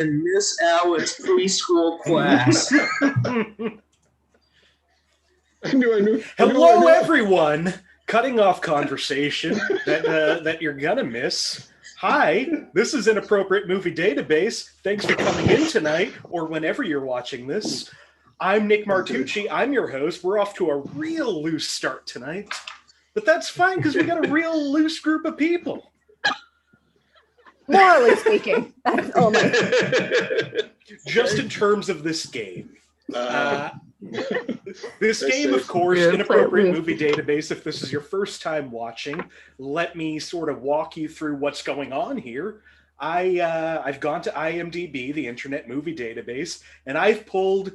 in Miss Allen's preschool class. I knew. Hello, everyone. Cutting off conversation that you're gonna miss. Hi, this is Inappropriate Movie Database. Thanks for coming in tonight, or whenever you're watching this. I'm Nick Martucci. I'm your host. We're off to a real loose start tonight, but that's fine because we got a real loose group of people. Morally speaking, that's only. Just in terms of this game. This game, of course, Inappropriate Movie Database, if this is your first time watching, let me sort of walk you through what's going on here. I've gone to IMDb, the Internet Movie Database, and I've pulled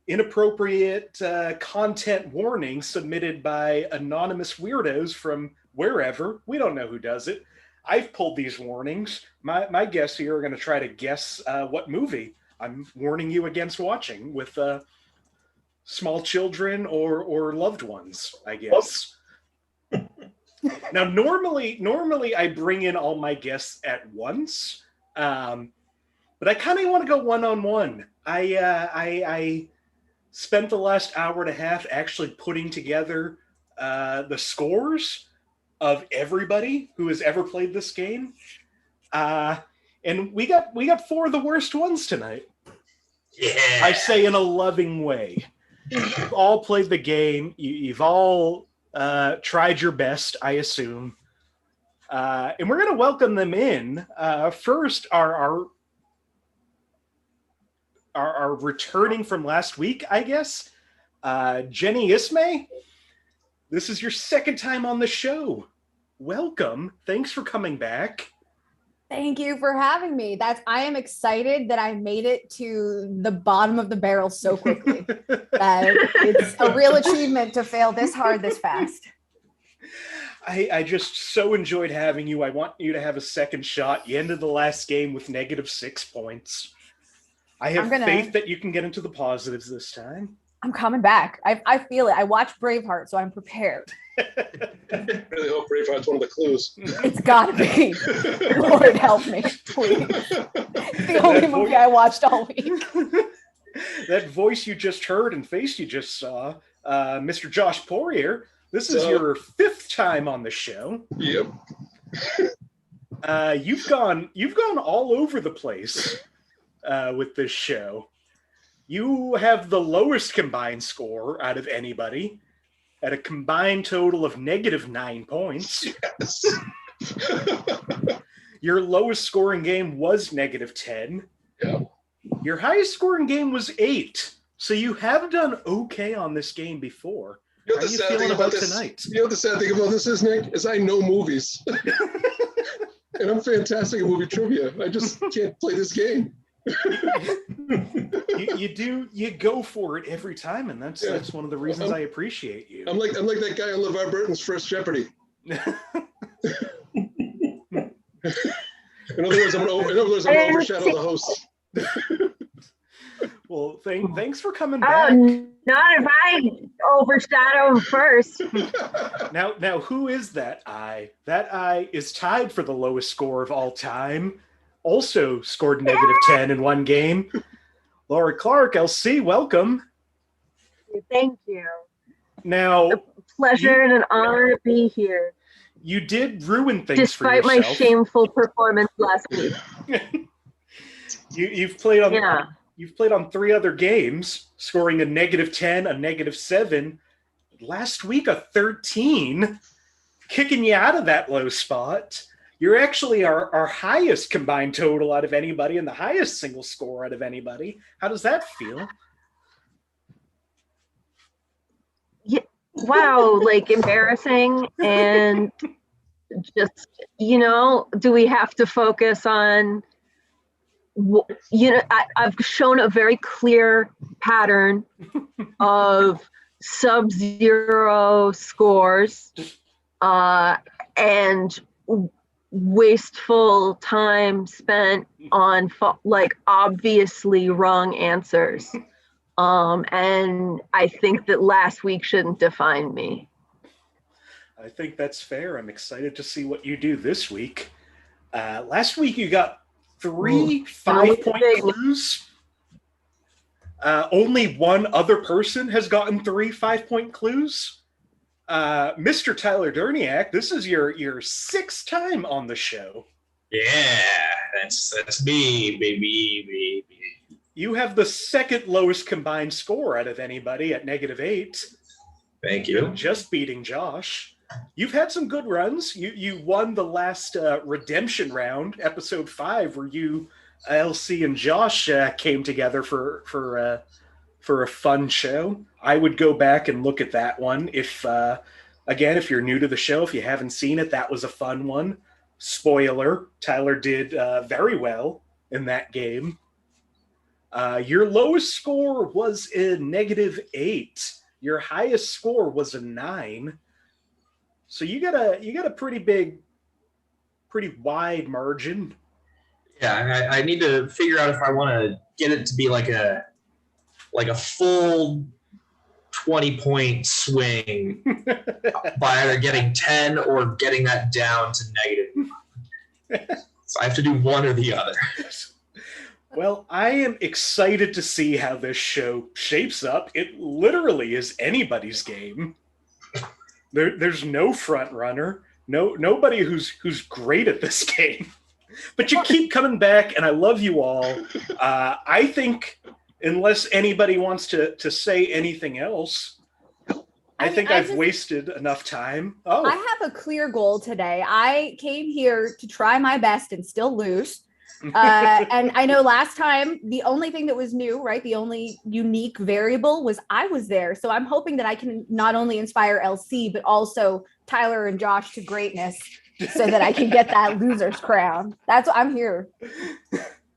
inappropriate content warnings submitted by anonymous weirdos from wherever. We don't know who does it. I've pulled these warnings. My guests here are going to try to guess what movie I'm warning you against watching with small children or loved ones, I guess. Now, normally I bring in all my guests at once, but I kind of want to go one-on-one. I spent the last hour and a half actually putting together the scores of everybody who has ever played this game, and we got four of the worst ones tonight. Yeah. I say in a loving way. You've all played the game. You've all tried your best, I assume. And we're going to welcome them in. First, our returning from last week, I guess. Jenny Isme, this is your second time on the show. Welcome. Thanks for coming back. Thank you for having me. I am excited that I made it to the bottom of the barrel so quickly. It's a real achievement to fail this hard this fast. I just so enjoyed having you. I want you to have a second shot. You ended the last game with -6 points. I have faith that you can get into the positives this time. I'm coming back. I feel it. I watched Braveheart, so I'm prepared. I really hope Braveheart's one of the clues. It's got to be. Lord help me, please. It's the only movie I watched all week. That voice you just heard and face you just saw, Mr. Josh Poirier, this is your 5th time on the show. Yep. You've gone all over the place with this show. You have the lowest combined score out of anybody, at a combined total of -9 points. Yes. Your lowest scoring game was -10. Yeah. Your highest scoring game was 8. So you have done okay on this game before. You know How are you feeling about tonight? You know what the sad thing about this is, Nick? Is I know movies. And I'm fantastic at movie trivia. I just can't play this game. You go for it every time, and that's one of the reasons I appreciate you. I'm like that guy on LeVar Burton's First Jeopardy. In other words, I'm gonna overshadow the host. Well, thanks for coming back. Not if I overshadow him first. Now, who is that eye? That eye is tied for the lowest score of all time. Also scored -10 in one game. Laura Clark, LC, welcome. Thank you. Now, a pleasure and an honor to be here. You did ruin things despite for yourself. my shameful performance last week. You've played on 3 other games, scoring a -10, a -7. Last week, a 13, kicking you out of that low spot. You're actually our highest combined total out of anybody and the highest single score out of anybody. How does that feel? Yeah, wow, like embarrassing. And just, do we have to focus on, I've shown a very clear pattern of sub-zero scores and wasteful time spent on obviously wrong answers. And I think that last week shouldn't define me. I think that's fair. I'm excited to see what you do this week. Last week you got 3 5-point clues. Only one other person has gotten 3 5-point clues. Mr. Tyler Durniak, this is your 6th time on the show. Yeah, that's me, baby. You have the 2nd lowest combined score out of anybody at -8. Thank you. Just beating Josh. You've had some good runs. You won the last redemption round, episode 5, where you, LC, and Josh came together for a fun show. I would go back and look at that one. If you're new to the show, if you haven't seen it, that was a fun one. Spoiler, Tyler did very well in that game. Your lowest score was a -8. Your highest score was a 9. So you got a pretty wide margin. Yeah, I need to figure out if I want to get it to be like a full 20-point swing by either getting 10 or getting that down to -5. So I have to do one or the other. Well, I am excited to see how this show shapes up. It literally is anybody's game. There's no front runner, nobody who's great at this game. But you keep coming back, and I love you all. I think, unless anybody wants to say anything else, I think I've wasted enough time. Oh, I have a clear goal today. I came here to try my best and still lose. And I know last time, the only thing that was new, right? The only unique variable was I was there. So I'm hoping that I can not only inspire LC, but also Tyler and Josh to greatness so that I can get that loser's crown. That's what I'm here.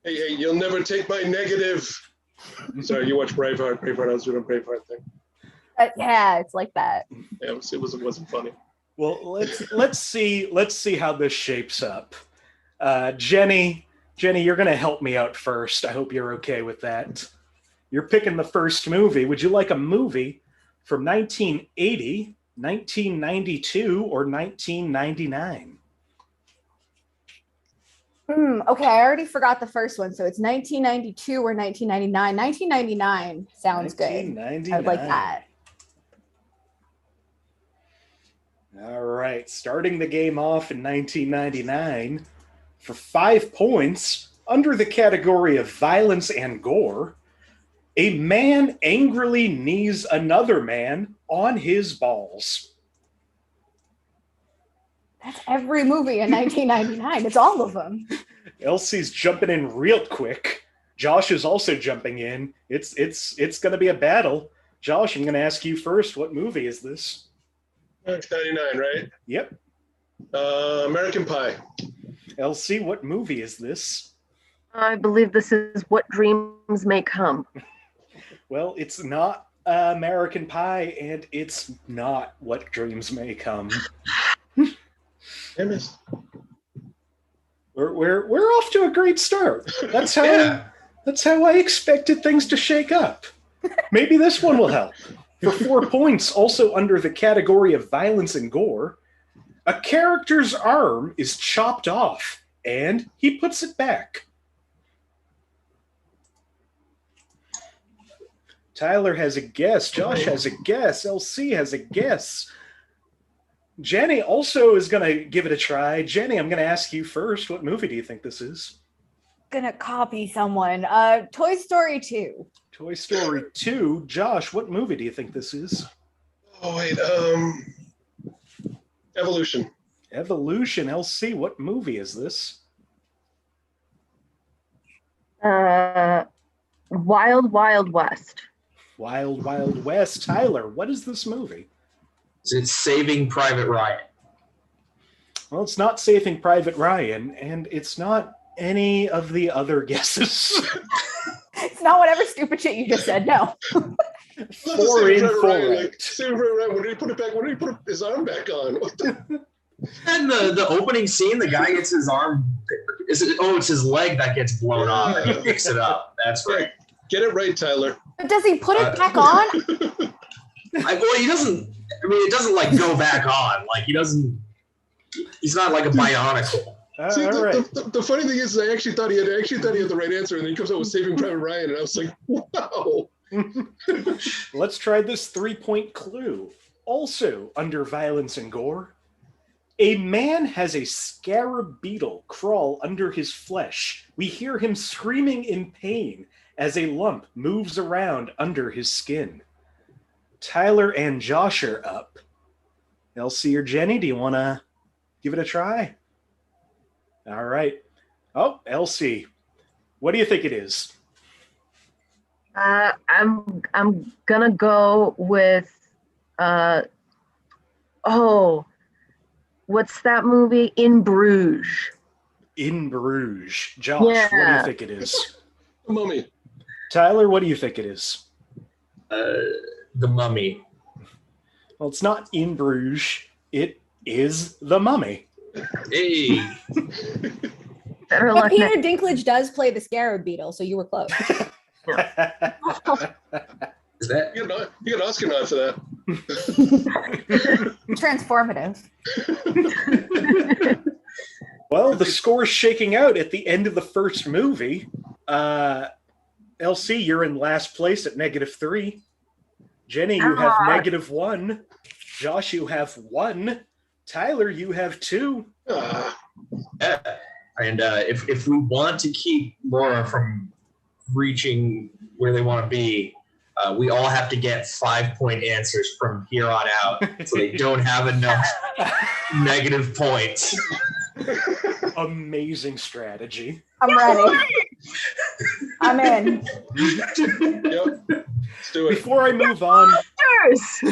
Hey, you'll never take my negative. Sorry, you watch Braveheart. I was doing a Braveheart thing. Yeah, it's like that. Yeah, it wasn't funny. Well, let's see how this shapes up. Jenny, you're going to help me out first. I hope you're okay with that. You're picking the first movie. Would you like a movie from 1980, 1992, or 1999? Okay, I already forgot the first one. So it's 1992 or 1999. 1999 sounds good. I'd like that. All right, starting the game off in 1999. For 5 points, under the category of violence and gore, a man angrily knees another man on his balls. That's every movie in 1999. It's all of them. Elsie's jumping in real quick. Josh is also jumping in. It's going to be a battle. Josh, I'm going to ask you first. What movie is this? 1999, right? Yep. American Pie. LC, what movie is this? I believe this is What Dreams May Come. Well, it's not American Pie, and it's not What Dreams May Come. We're off to a great start. That's how I expected things to shake up. Maybe this one will help. For 4 points, also under the category of violence and gore, a character's arm is chopped off, and he puts it back. Tyler has a guess. Josh has a guess. LC has a guess. Jenny also is going to give it a try. Jenny, I'm going to ask you first. What movie do you think this is? Gonna copy someone. Toy Story 2. Toy Story 2. Josh, what movie do you think this is? Oh, wait. Evolution. Evolution. LC, what movie is this? Wild Wild West. Wild Wild West. Tyler, what is this movie? It's Saving Private Ryan. Well, it's not Saving Private Ryan, and it's not any of the other guesses. It's not whatever stupid shit you just said. No. 4 in, 4 right. Saving Private Ryan. When did he put it back? When did he put his arm back on? What the? And the opening scene, the guy gets his arm. It's his leg that gets blown off, and he picks it up. That's right. Get it right, Tyler. But does he put it back on? He doesn't. I mean, it doesn't like go back on. Like he doesn't. He's not like a bionicle. See, all right. the funny thing is, I actually thought he had the right answer, and then he comes out with Saving Private Ryan, and I was like, wow. Let's try this 3-point clue. Also, under violence and gore, a man has a scarab beetle crawl under his flesh. We hear him screaming in pain as a lump moves around under his skin. Tyler and Josh are up. Elsie or Jenny, do you want to give it a try? All right. Oh, Elsie, what do you think it is? I'm gonna go with what's that movie? In Bruges. In Bruges. Josh, what do you think it is? The Mummy. Tyler, what do you think it is? The Mummy. Well, it's not In Bruges. It is The Mummy. Hey. Better But luck Peter next. Dinklage does play the scarab beetle, so you were close. Is that? You got an Oscar nod for that. Transformative. Well, the score's shaking out at the end of the first movie. LC, you're in last place at -3. Jenny, you have -1. Josh, you have 1. Tyler, you have 2. And if we want to keep Laura from reaching where they want to be, we all have to get 5-point answers from here on out, so they don't have enough negative points. Amazing strategy. I'm ready. I'm in. Yep. Let's do it. Before I move on, Cheers.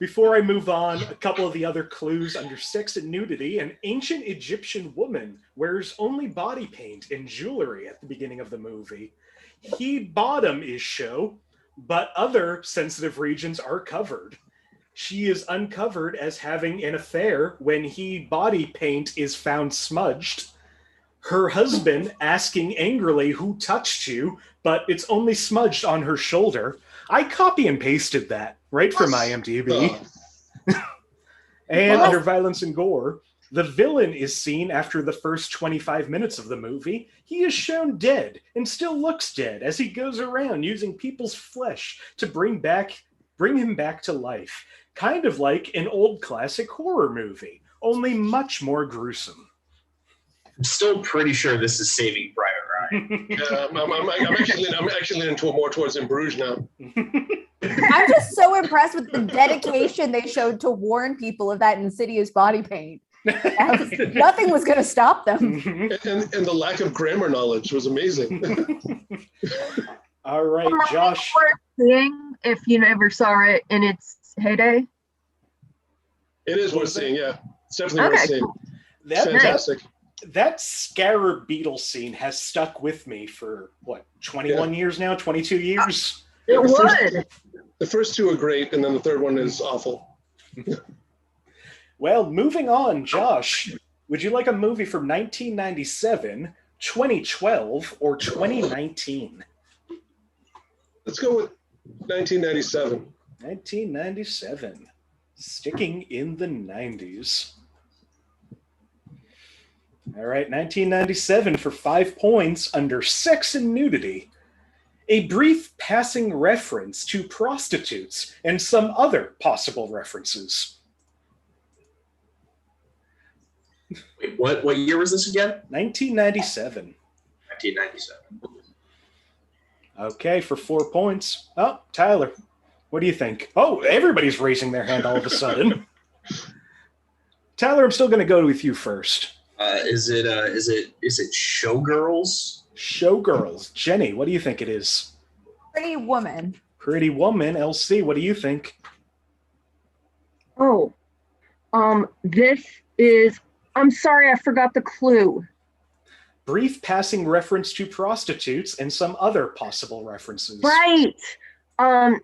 a couple of the other clues under sex and nudity. An ancient Egyptian woman wears only body paint and jewelry at the beginning of the movie. He bottom is show, but other sensitive regions are covered. She is uncovered as having an affair when he body paint is found smudged. Her husband asking angrily who touched you, but it's only smudged on her shoulder. I copy and pasted that right from IMDb. And under violence and gore, the villain is seen after the first 25 minutes of the movie. He is shown dead and still looks dead as he goes around using people's flesh to bring him back to life. Kind of like an old classic horror movie, only much more gruesome. I'm still pretty sure this is Saving Private Ryan. Yeah, I'm actually leaning more towards In Bruges now. I'm just so impressed with the dedication they showed to warn people of that insidious body paint. Nothing was going to stop them. And the lack of grammar knowledge was amazing. All right, Josh. Seeing if you never saw it in its heyday. It is worth seeing, yeah. It's definitely worth seeing. Fantastic. That scarab beetle scene has stuck with me for, 21 years now? 22 years? It would. The first two are great, and then the third one is awful. Well, moving on, Josh, would you like a movie from 1997, 2012, or 2019? Let's go with 1997. 1997. Sticking in the 90s. All right, 1997 for 5 points under sex and nudity. A brief passing reference to prostitutes and some other possible references. Wait, what year was this again? 1997. 1997. Okay, for 4 points. Oh, Tyler, what do you think? Oh, everybody's raising their hand all of a sudden. Tyler, I'm still going to go with you first. Is it Showgirls? Showgirls. Jenny, what do you think it is? Pretty Woman. Pretty Woman. LC, what do you think? Oh, this is, I'm sorry, I forgot the clue. Brief passing reference to prostitutes and some other possible references. Right.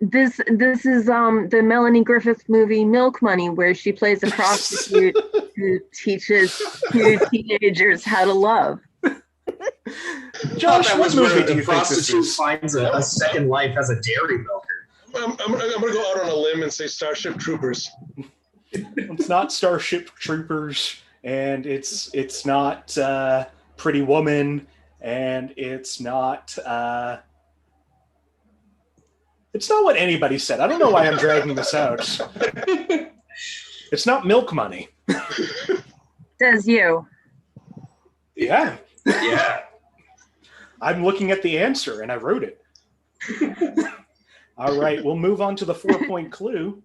This is the Melanie Griffith movie Milk Money, where she plays a prostitute who teaches two teenagers how to love. Josh, what movie do you think this prostitute is? finds a second life as a dairy milker? I'm gonna go out on a limb and say Starship Troopers. It's not Starship Troopers. and it's not Pretty Woman, and it's not what anybody said. I don't know why I'm dragging this out. It's not Milk Money. Says you. Yeah. Yeah. I'm looking at the answer, and I wrote it. All right, we'll move on to the 4-point clue.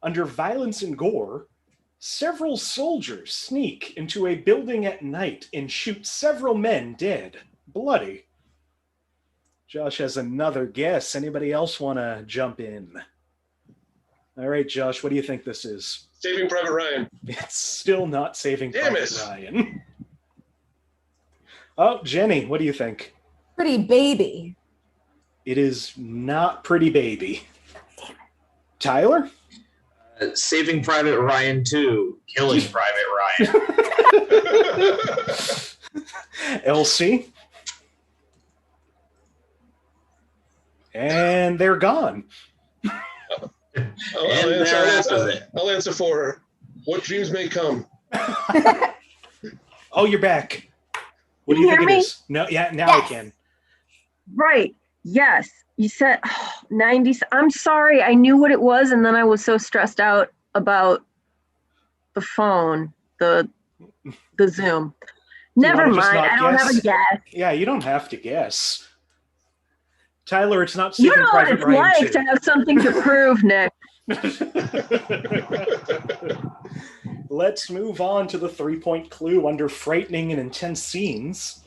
Under violence and gore, several soldiers sneak into a building at night and shoot several men dead, bloody. Josh has another guess. Anybody else want to jump in? All right, Josh, what do you think this is? Saving Private Ryan. It's still not Saving Damn Private it. Ryan. Oh, Jenny, what do you think? Pretty Baby. It is not Pretty Baby. Damn it. Tyler? Saving Private Ryan 2, Killing Private Ryan. Elsie? And they're gone. I'll answer for her. What dreams may come. Oh, you're back. What Can do you you think hear it me? is? No, yeah, now Yes. I can. Right. Yes. You said 90s. I'm sorry. I knew what it was, and then I was so stressed out about the phone, the Zoom. Never wanna just mind. not I don't have a guess? guess. Yeah, you don't have to guess. Tyler, it's not You Saving know what Private it's Ryan like 2. to have something to prove, Nick. Let's move on to the 3-point clue under frightening and intense scenes.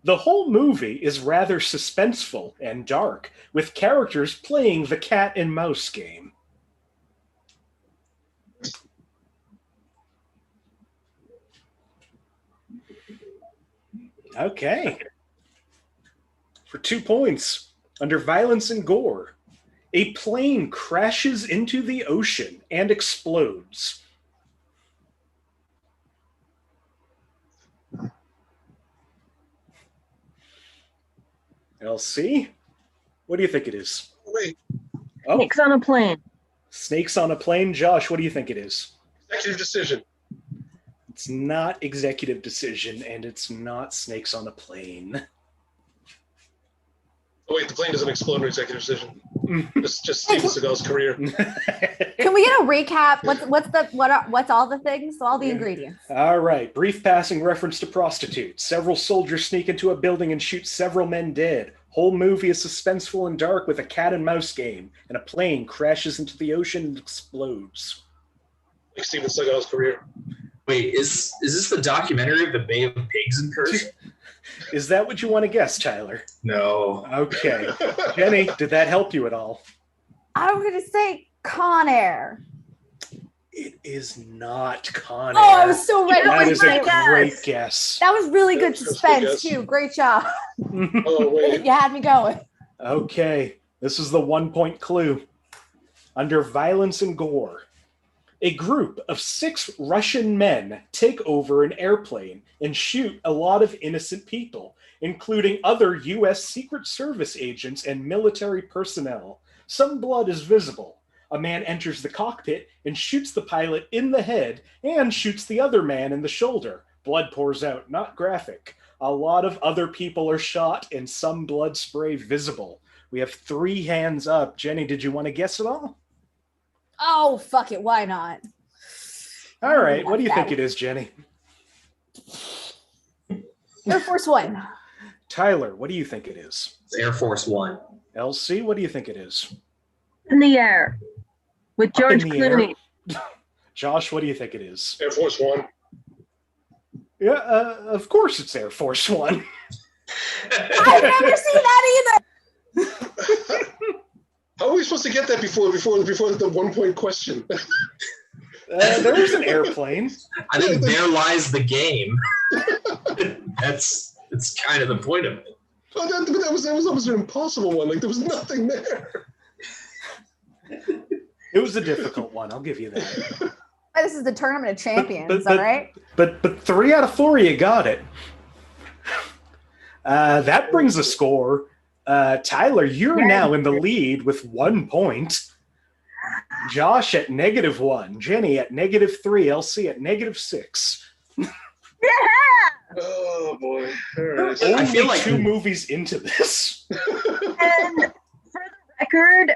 The whole movie is rather suspenseful and dark, with characters playing the cat and mouse game. Okay. For 2 points, under violence and gore, a plane crashes into the ocean and explodes. LC, what do you think it is? Wait, Oh, Nick's on a plane. Snakes on a Plane. Josh, what do you think it is? executive decision. It's not Executive Decision, and it's not Snakes on a Plane. Oh, wait, the plane doesn't explode in executive decision. Just Steven Seagal's career. Can we get a recap? What's all the things? All the ingredients. All right. Brief passing reference to prostitutes. Several soldiers sneak into a building and shoot several men dead. Whole movie is suspenseful and dark with a cat and mouse game, and a plane crashes into the ocean and explodes. Like Steven Seagal's career. Wait, is this the documentary of the Bay of Pigs in person? Is that what you want to guess, Tyler? No. Okay. Jenny, did that help you at all? I'm gonna say Con Air. It is not Con Oh, I Air. was so ready. That to is say a that. great guess. That was really good That's a good suspense guess. too. Great job. Oh, wait. You had me going. Okay, this is the 1-point clue. Under violence and gore, a group of 6 Russian men take over an airplane and shoot a lot of innocent people, including other U.S. Secret Service agents and military personnel. Some blood is visible. A man enters the cockpit and shoots the pilot in the head and shoots the other man in the shoulder. Blood pours out, not graphic. A lot of other people are shot and some blood spray visible. We have 3 hands up. Jenny, did you want to guess at all? Oh, fuck it. Why not? All right. What do you think it is, Jenny? Air Force One. Tyler, what do you think it is? It's Air Force One. LC, what do you think it is? In the air. With George in the air. Clooney. Josh, what do you think it is? Air Force One. Yeah, of course it's Air Force One. I've never seen that either. How are we supposed to get that before the 1-point question? There was an airplane. I think there lies the game. It's kind of the point of it. Oh, that was almost an impossible one. Like there was nothing there. It was a difficult one. I'll give you that. This is the Tournament of Champions, But- all right? But 3 out of 4, you got it. That brings a score. Tyler, you're now in the lead with 1 point. Josh at -1. Jenny at -3. LC at -6. Oh boy! All right. Only I feel like 2 movies into this. And for the record,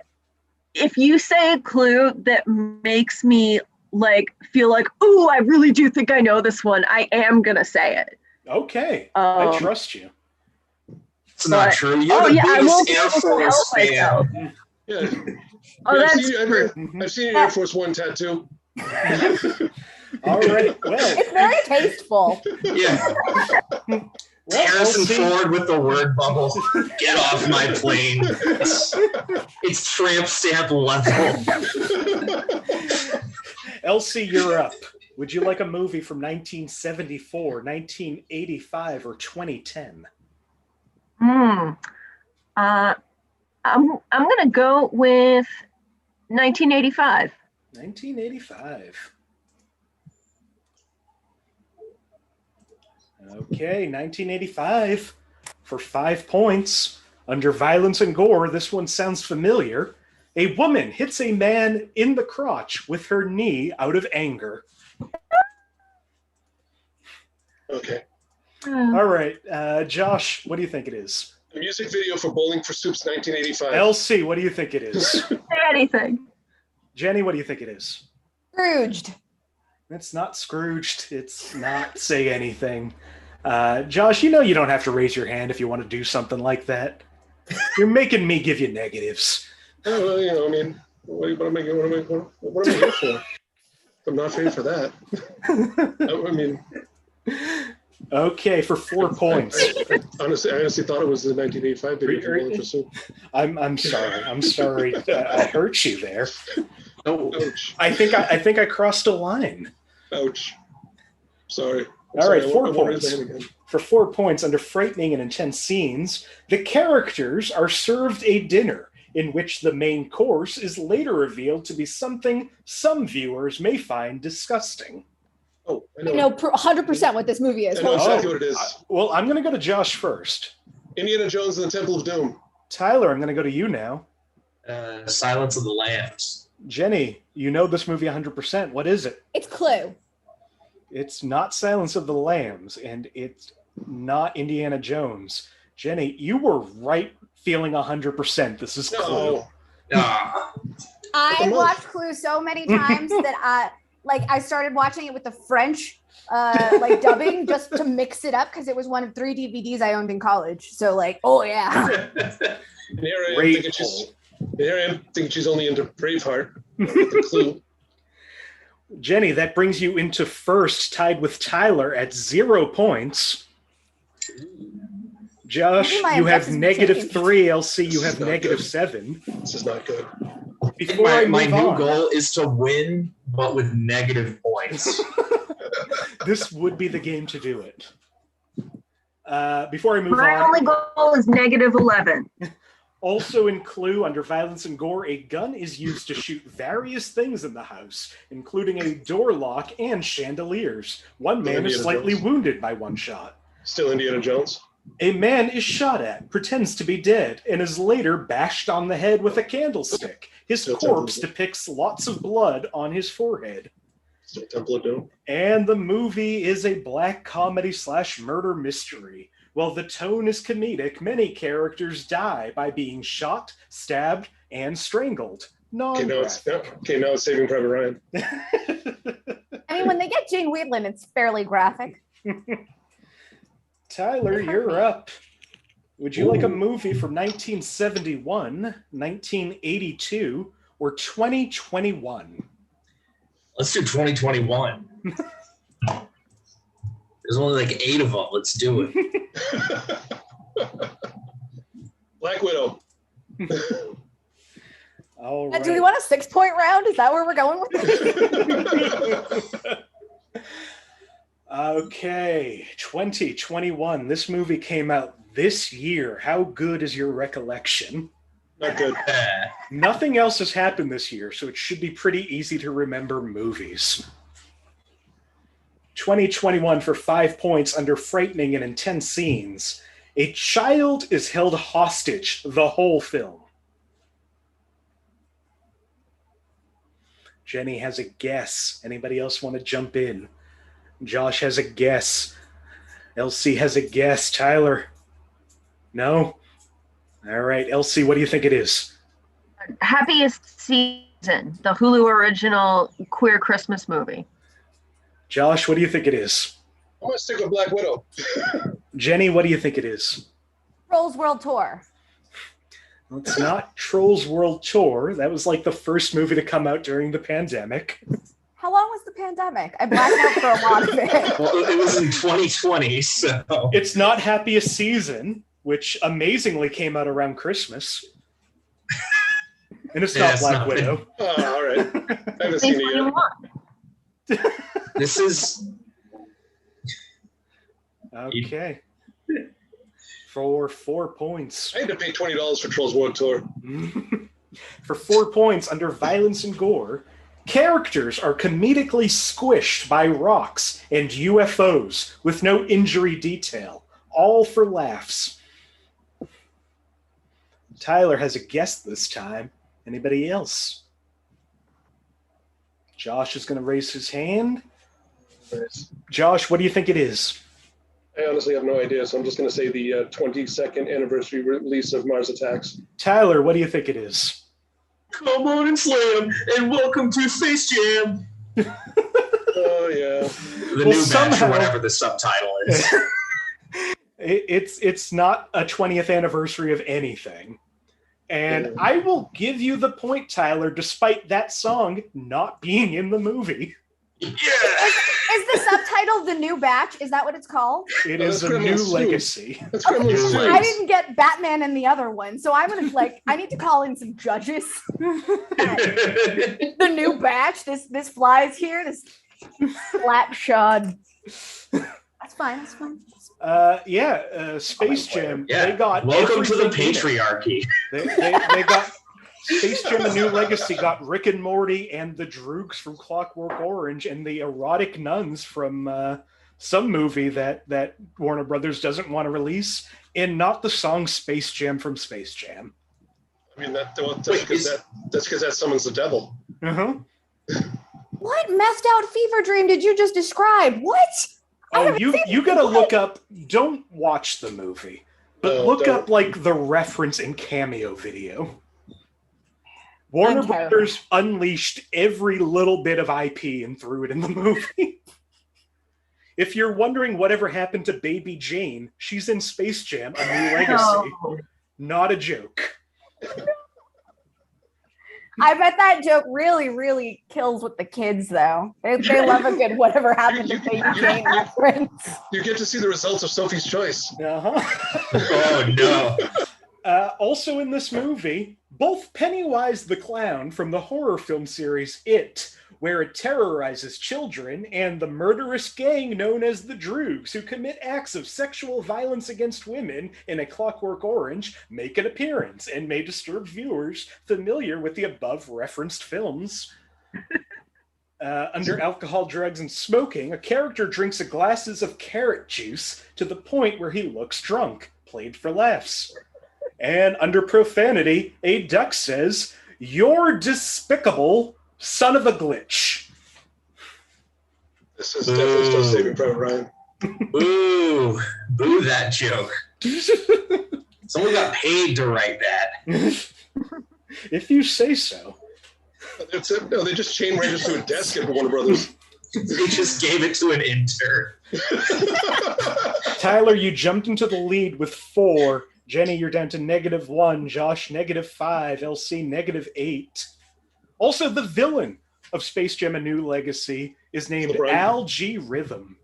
if you say a clue that makes me like feel like, ooh, I really do think I know this one, I am gonna say it. Okay, I trust you. It's not But- true. You're oh, the yeah, I biggest won't be Air able to Force help myself. fan. Yeah. Oh, Yeah, that's true. I've seen an Air Force One tattoo. All right, well, It's very tasteful. Yeah. well Harrison LC, Ford with the word bubble. Get off my plane. It's tramp stamp level. LC, you're up. Would you like a movie from 1974, 1985, or 2010? I'm gonna go with 1985. 1985. Okay, 1985 for 5 points. Under violence and gore, this one sounds familiar. A woman hits a man in the crotch with her knee out of anger. Okay. All right, Josh, what do you think it is? The music video for Bowling for Soup's 1985. LC, what do you think it is? Say anything. Jenny, what do you think it is? Scrooged. It's not Scrooged. It's not Say Anything. Josh, you know you don't have to raise your hand if you want to do something like that. You're making me give you negatives. Oh, well, you know, I mean, what am I here for? I'm not paid for that. I mean, Okay, for 4 points. I honestly thought it was the 1985 video for Bowling for Soup. I'm sorry. I'm sorry. I hurt you there. Ouch. I think I crossed a line. Ouch. Sorry. All right, I 4 won't raise points. my hand again. For 4 points, under frightening and intense scenes, the characters are served a dinner in which the main course is later revealed to be something some viewers may find disgusting. Oh, I I know. know 100% what this movie is. I know Hold on. exactly what it is. Well, I'm going to go to Josh first. Indiana Jones and the Temple of Doom. Tyler, I'm going to go to you now. Silence of the Lambs. Jenny, you know this movie 100%. What is it? It's Clue. It's not Silence of the Lambs, and it's not Indiana Jones. Jenny, you were right feeling 100%. This is Clue. No. Ah, I watched Clue so many times that I started watching it with the French dubbing just to mix it up because it was one of 3 DVDs I owned in college. So oh yeah. And here I am Great thinking she's only into Braveheart. With the Clue. Jenny, that brings you into first, tied with Tyler at 0 points. Josh, Maybe my you have objectives negative changed. 3. LC, you This have is not negative good. 7. This is not good. Before I my move new on, goal is to win, but with negative points. this would be the game to do it. Before I move My on, only goal is negative 11. also in Clue, under violence and gore, a gun is used to shoot various things in the house, including a door lock and chandeliers. One man is Indiana slightly Jones. wounded by one shot. Still Indiana Jones. A man is shot at, pretends to be dead, and is later bashed on the head with a candlestick. His Still corpse Temple. depicts lots of blood on his forehead. Still Temple of Doom. And the movie is a black comedy / murder mystery. While the tone is comedic, many characters die by being shot, stabbed, and strangled. Okay, now it's Saving Private Ryan. I mean, when they get Jane Wheatland, it's fairly graphic. Tyler, you're up. Would you like a movie from 1971, 1982, or 2021? Let's do 2021. There's only 8 of them. Let's do it. Black Widow. All right. Do we want a 6-point round? Is that where we're going with this? Okay, 2021. This movie came out this year. How good is your recollection? Not good. Nothing else has happened this year, so it should be pretty easy to remember movies. 2021 for 5 points under frightening and intense scenes. A child is held hostage the whole film. Jenny has a guess. Anybody else want to jump in? Josh has a guess. Elsie has a guess. Tyler? No? All right, Elsie, what do you think it is? Happiest Season, the Hulu original queer Christmas movie. Josh, what do you think it is? I'm gonna stick with Black Widow. Jenny, what do you think it is? Trolls World Tour. Well, it's not Trolls World Tour. That was like the first movie to come out during the pandemic. How long was the pandemic? I blacked out for a lot of it. Well, it was in 2020, so. It's not Happiest Season, which amazingly came out around Christmas. And it's not Black Widow. Oh, all right. I haven't seen it yet. This is. Okay. For 4 points. I had to pay $20 for Trolls World Tour. For 4 points, under violence and gore, characters are comedically squished by rocks and UFOs with no injury detail, all for laughs. Tyler has a guess this time. Anybody else? Josh is going to raise his hand. Nice. Josh, what do you think it is? I honestly have no idea, so I'm just going to say the 22nd anniversary release of Mars Attacks. Tyler, what do you think it is? Come on and slam, and welcome to Space Jam. Oh, yeah. The new batch, or whatever the subtitle is. It's not a 20th anniversary of anything. And I will give you the point, Tyler, despite that song not being in the movie. Yeah. Is the subtitle The New Batch? Is that what it's called? It is a new legacy. That's Gremlins Okay, 2. I I didn't get Batman and the other one, so I'm gonna I need to call in some judges. The New Batch. This flies here. This slapshod. That's fine. That's fine. Space Jam. Yeah. They got welcome to the everything in it. patriarchy. They got Space Jam: A New Legacy got Rick and Morty and the Droogs from Clockwork Orange and the erotic nuns from some movie that Warner Brothers doesn't want to release, and not the song Space Jam from Space Jam. I mean, that's because that summons the devil. Uh-huh. What methed out fever dream did you just describe? What? Oh, you gotta look up. Don't watch the movie, but look up like the reference and cameo video. Warner Brothers unleashed every little bit of IP and threw it in the movie. If you're wondering whatever happened to Baby Jane, she's in Space Jam: A New Legacy. No. Not a joke. I bet that joke really, really kills with the kids, though. They love a good whatever happened to Baby Jane reference. You get to see the results of Sophie's Choice. Uh-huh. Oh, no. Also in this movie, both Pennywise the Clown from the horror film series It, where it terrorizes children, and the murderous gang known as the Droogs, who commit acts of sexual violence against women in A Clockwork Orange, make an appearance and may disturb viewers familiar with the above-referenced films. Under alcohol, drugs, and smoking, a character drinks glasses of carrot juice to the point where he looks drunk, played for laughs. And under profanity, a duck says, "You're despicable, son of a glitch." This is definitely still Saving Private Ryan. Boo. Boo that joke. Someone got paid to write that. If you say so. That's it. No, they just chain registered to a desk at Warner Brothers. They just gave it to an intern. Tyler, you jumped into the lead with 4. Jenny, you're down to -1. Josh, -5. LC, -8. Also, the villain of Space Jam: A New Legacy is named Al G. Rhythm.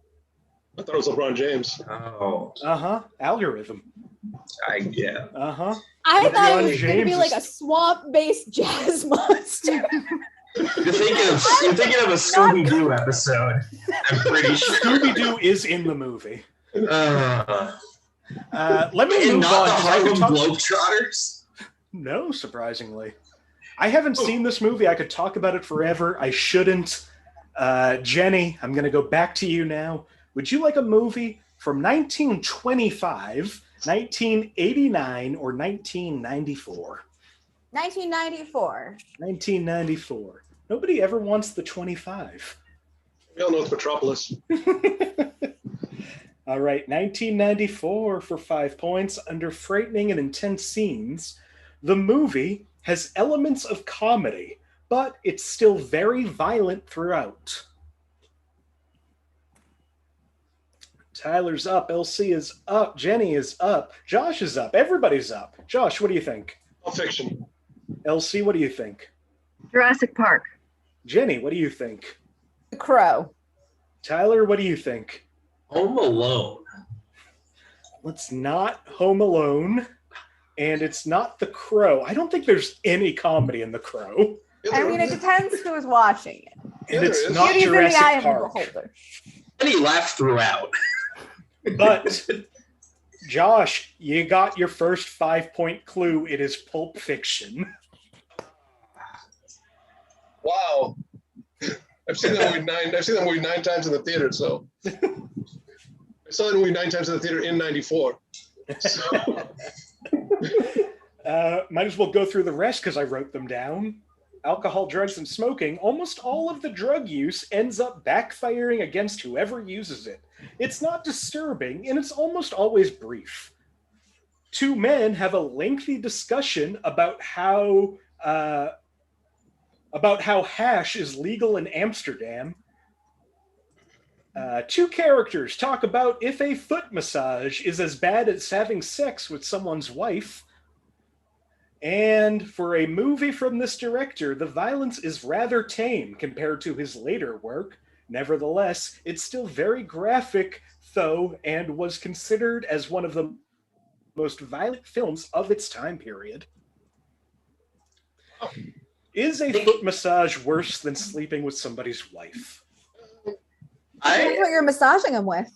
I thought it was LeBron James. Oh. Uh-huh. Algorithm. Yeah. Uh-huh. I thought it was LeBron going to be James like a swamp-based jazz monster. You're thinking of a Scooby-Doo episode. I'm pretty sure. Scooby-Doo is in the movie. Let me And move not on. the 'cause I could Harlem talk- Globetrotters? No, surprisingly. I haven't seen this movie. I could talk about it forever. I shouldn't. Jenny, I'm going to go back to you now. Would you like a movie from 1925, 1989, or 1994? 1994. 1994. Nobody ever wants the 25. We all know it's Metropolis. All right, 1994 for 5 points. Under frightening and intense scenes, the movie has elements of comedy, but it's still very violent throughout. Tyler's up, LC is up, Jenny is up, Josh is up, everybody's up. Josh, what do you think? Pulp Fiction. LC, what do you think? Jurassic Park. Jenny, what do you think? The Crow. Tyler, what do you think? Home Alone. It's not Home Alone, and it's not The Crow. I don't think there's any comedy in The Crow. Yeah, I mean, it depends who's watching it. And it's there is. not Beauty's in the eye Jurassic of the Park. beholder. And he laughed throughout. But, Josh, you got your first 5-point clue. It is Pulp Fiction. Wow. I've seen that movie 9 times in the theater, so. I saw that movie 9 times in the theater in 94. So. Might as well go through the rest because I wrote them down. Alcohol, drugs, and smoking. Almost all of the drug use ends up backfiring against whoever uses it. It's not disturbing, and it's almost always brief. 2 men have a lengthy discussion about how hash is legal in Amsterdam. 2 characters talk about if a foot massage is as bad as having sex with someone's wife. And for a movie from this director, the violence is rather tame compared to his later work. Nevertheless, it's still very graphic, though, and was considered as one of the most violent films of its time period. Is a foot massage worse than sleeping with somebody's wife? Depends what you're massaging them with.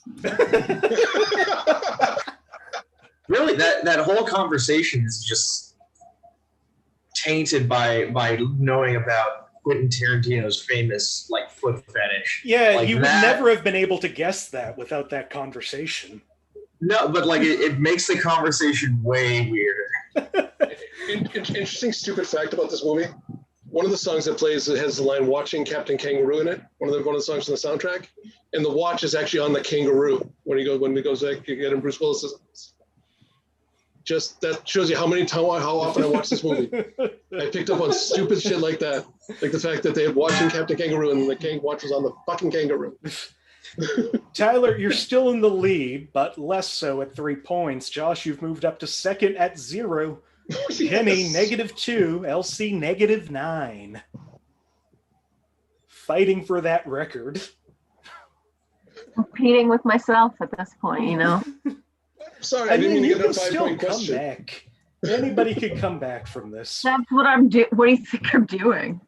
Really, that whole conversation is just tainted by knowing about Quentin Tarantino's famous foot fetish. Yeah, you would never have been able to guess that without that conversation. No, but it makes the conversation way weirder. Interesting stupid fact about this movie. One of the songs that plays has the line "Watching Captain Kangaroo" in it. One of the songs from the soundtrack, and the watch is actually on the kangaroo when he goes back to get him. Bruce Willis says, just that shows you how often I watch this movie. I picked up on stupid shit like that, like the fact that they had "Watching Captain Kangaroo" and the watch was on the fucking kangaroo. Tyler, you're still in the lead, but less so at 3 points. Josh, you've moved up to second at 0. Yes. Kenny, -2. LC, -9. Fighting for that record. Competing with myself at this point, you know. Sorry, I didn't mean to you get a can still 5-point come question. back. Anybody could come back from this. That's what I'm doing. What do you think I'm doing?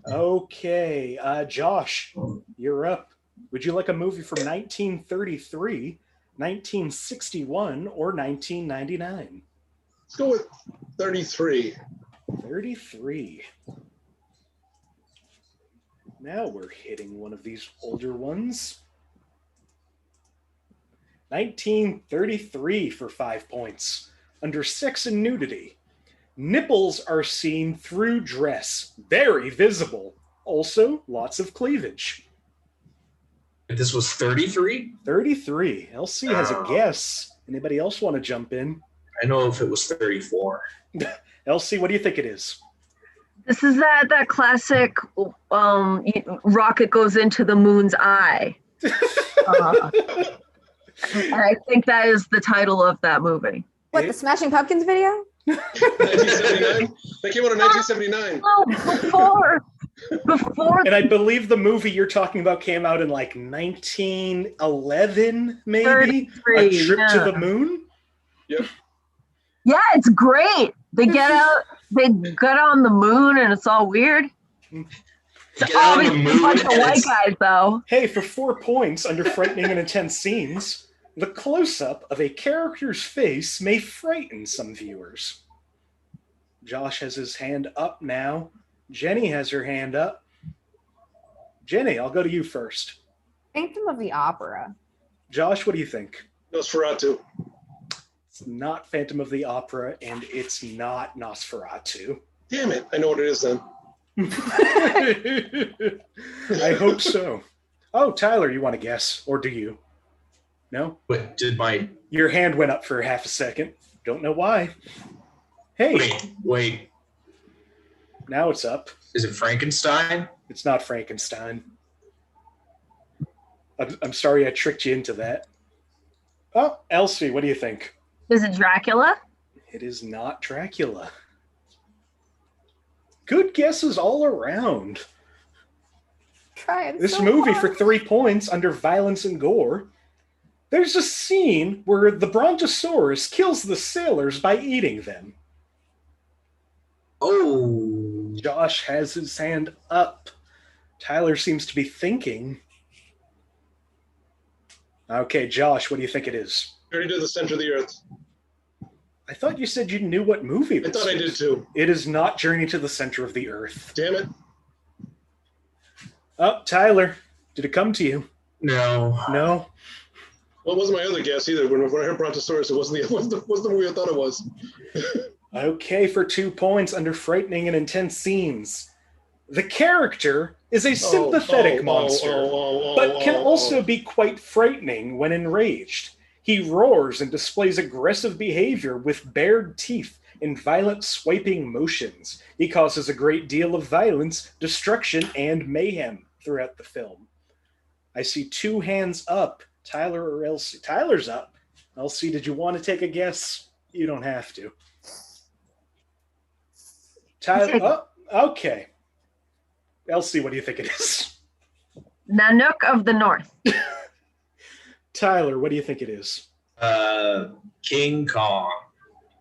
Okay, Josh, you're up. Would you like a movie from 1933, 1961, or 1999? Let's go with 33. 33. Now we're hitting one of these older ones. 1933 for 5 points. Under sex and nudity, nipples are seen through dress, very visible. Also, lots of cleavage. This was 33? 33. LC has a guess. Anybody else want to jump in? I know if it was 34. LC, what do you think it is? This is that classic rocket goes into the moon's eye. I think that is the title of that movie. What, the Smashing Pumpkins video? 1979? They came out in 1979. No, before. And I believe the movie you're talking about came out in 1911, maybe? 33, A Trip to yeah. the Moon? Yep. Yeah, it's great. They get on the moon and it's all weird. Get on the Obviously a moon bunch of and white it's- guys though. Hey, for 4 points under frightening and intense scenes, the close-up of a character's face may frighten some viewers. Josh has his hand up now. Jenny has her hand up. Jenny, I'll go to you first. Phantom of the Opera. Josh, what do you think? Nosferatu. It's not Phantom of the Opera, and it's not Nosferatu. Damn it. I know what it is then. I hope so. Oh, Tyler, you want to guess? Or do you? No? But Your hand went up for half a second. Don't know why. Hey. Wait. Now it's up. Is it Frankenstein? It's not Frankenstein. I'm sorry I tricked you into that. Oh, Elsie, what do you think? Is it Dracula? It is not Dracula. Good guesses all around. Trying This so movie, hard. for 3 points under violence and gore, there's a scene where the Brontosaurus kills the sailors by eating them. Oh. Josh has his hand up. Tyler seems to be thinking. Okay, Josh, what do you think it is? Journey to the Center of the Earth. I thought you said you knew what movie I this thought I is. did too. It is not Journey to the Center of the Earth. Damn it. Oh, Tyler, did it come to you? No. No? Well, it wasn't my other guess either. When I heard Brontosaurus, it wasn't the movie I thought it was. Okay, for 2 points under frightening and intense scenes. The character is a sympathetic monster, but can also be quite frightening when enraged. He roars and displays aggressive behavior with bared teeth and violent swiping motions. He causes a great deal of violence, destruction, and mayhem throughout the film. I see 2 hands up, Tyler or Elsie. Tyler's up. Elsie, did you want to take a guess? You don't have to. Tyler, oh, okay. Elsie, what do you think it is? Nanook of the North. Tyler, what do you think it is? King Kong.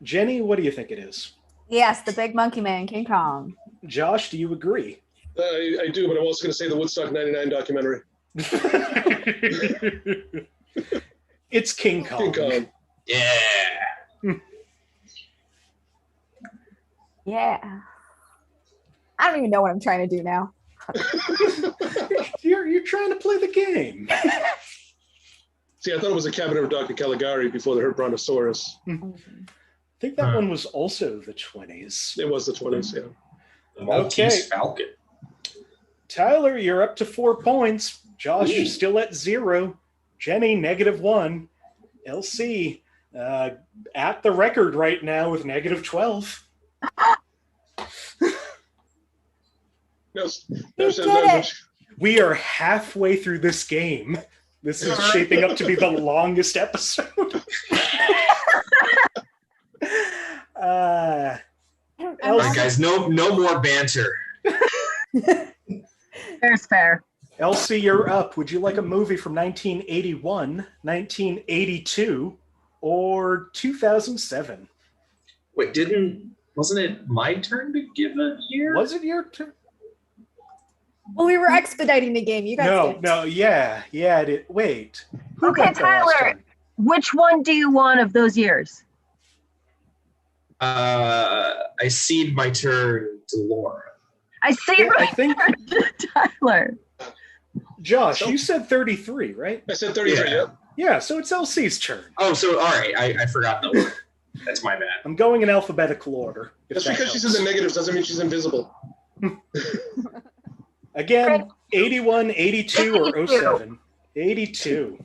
Jenny, what do you think it is? Yes, the big monkey man, King Kong. Josh, do you agree? I do, but I'm also going to say the Woodstock 99 documentary. It's King Kong. King Kong. Yeah. Yeah. I don't even know what I'm trying to do now. You're trying to play the game. See, I thought it was a cabinet of Dr. Caligari before they heard Brontosaurus. I think that one was also the 20s. It was the 20s, yeah. The Maltese Okay. Falcon. Tyler, you're up to 4 points. Josh, you're still at 0. Jenny, -1. LC, at the record right now with -12. No, You did it. We are halfway through this game. This is shaping up to be the longest episode. All right, guys, no more banter. Fair's fair. Elsie, you're up. Would you like a movie from 1981, 1982, or 2007? Wait, wasn't it my turn to give a year? Was it your turn? Well, we were expediting the game. You guys did. Yeah, it did. Wait. Who Okay, got the last Tyler. turn? Which one do you want of those years? I cede my turn to Laura. I see Yeah, I right think, Tyler. Josh, you said 33, right? I said 33, Yeah. yep. Yeah, so it's LC's turn. Oh, so all right, I forgot the order. That's my bad. I'm going in alphabetical order. if Just that because she's in helps. the negatives doesn't mean she's invisible. Again, 81, 82, or 82. 07? 82.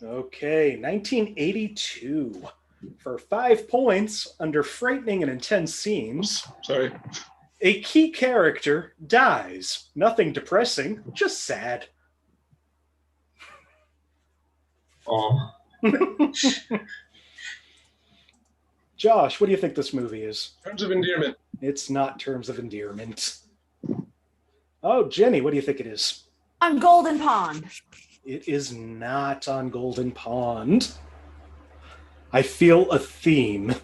Okay, 1982. For 5 points, under frightening and intense scenes, Sorry. a key character dies. Nothing depressing, just sad. Oh, Josh, what do you think this movie is? Terms of endearment. It's not Terms of Endearment. Oh, Jenny, what do you think it is? On Golden Pond. It is not on Golden Pond. I feel a theme.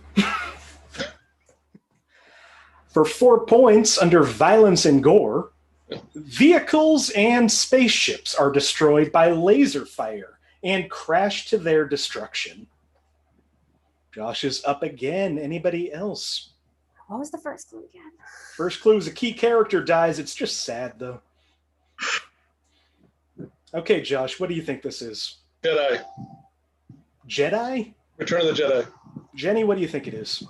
For 4 points under violence and gore, vehicles and spaceships are destroyed by laser fire and crash to their destruction. Josh is up again. Anybody else? What was the first clue again? First clue is a key character dies. It's just sad, though. Okay, Josh, what do you think this is? Jedi. Jedi? Return of the Jedi. Jenny, what do you think it is?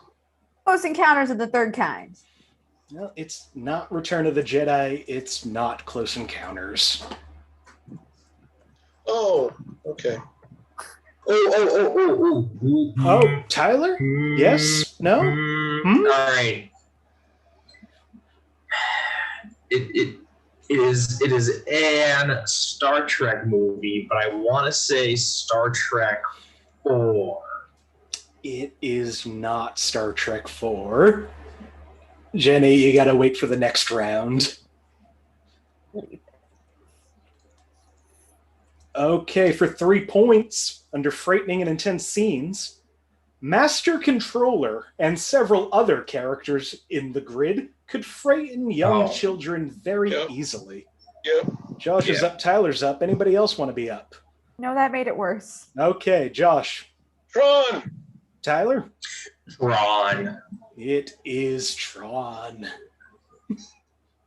Close Encounters of the Third Kind. No, it's not Return of the Jedi. It's not Close Encounters. Oh, okay. Oh, Tyler? Yes? No? All right. It is an Star Trek movie, but I want to say Star Trek 4. It is not Star Trek 4. Jenny, you gotta wait for the next round. Okay, for 3 points, under frightening and intense scenes, Master Controller and several other characters in the grid could frighten young children very easily. Yep. Josh is up, Tyler's up. Anybody else want to be up? No, that made it worse. Okay, Josh. Tron. Tyler? Tron. It is Tron.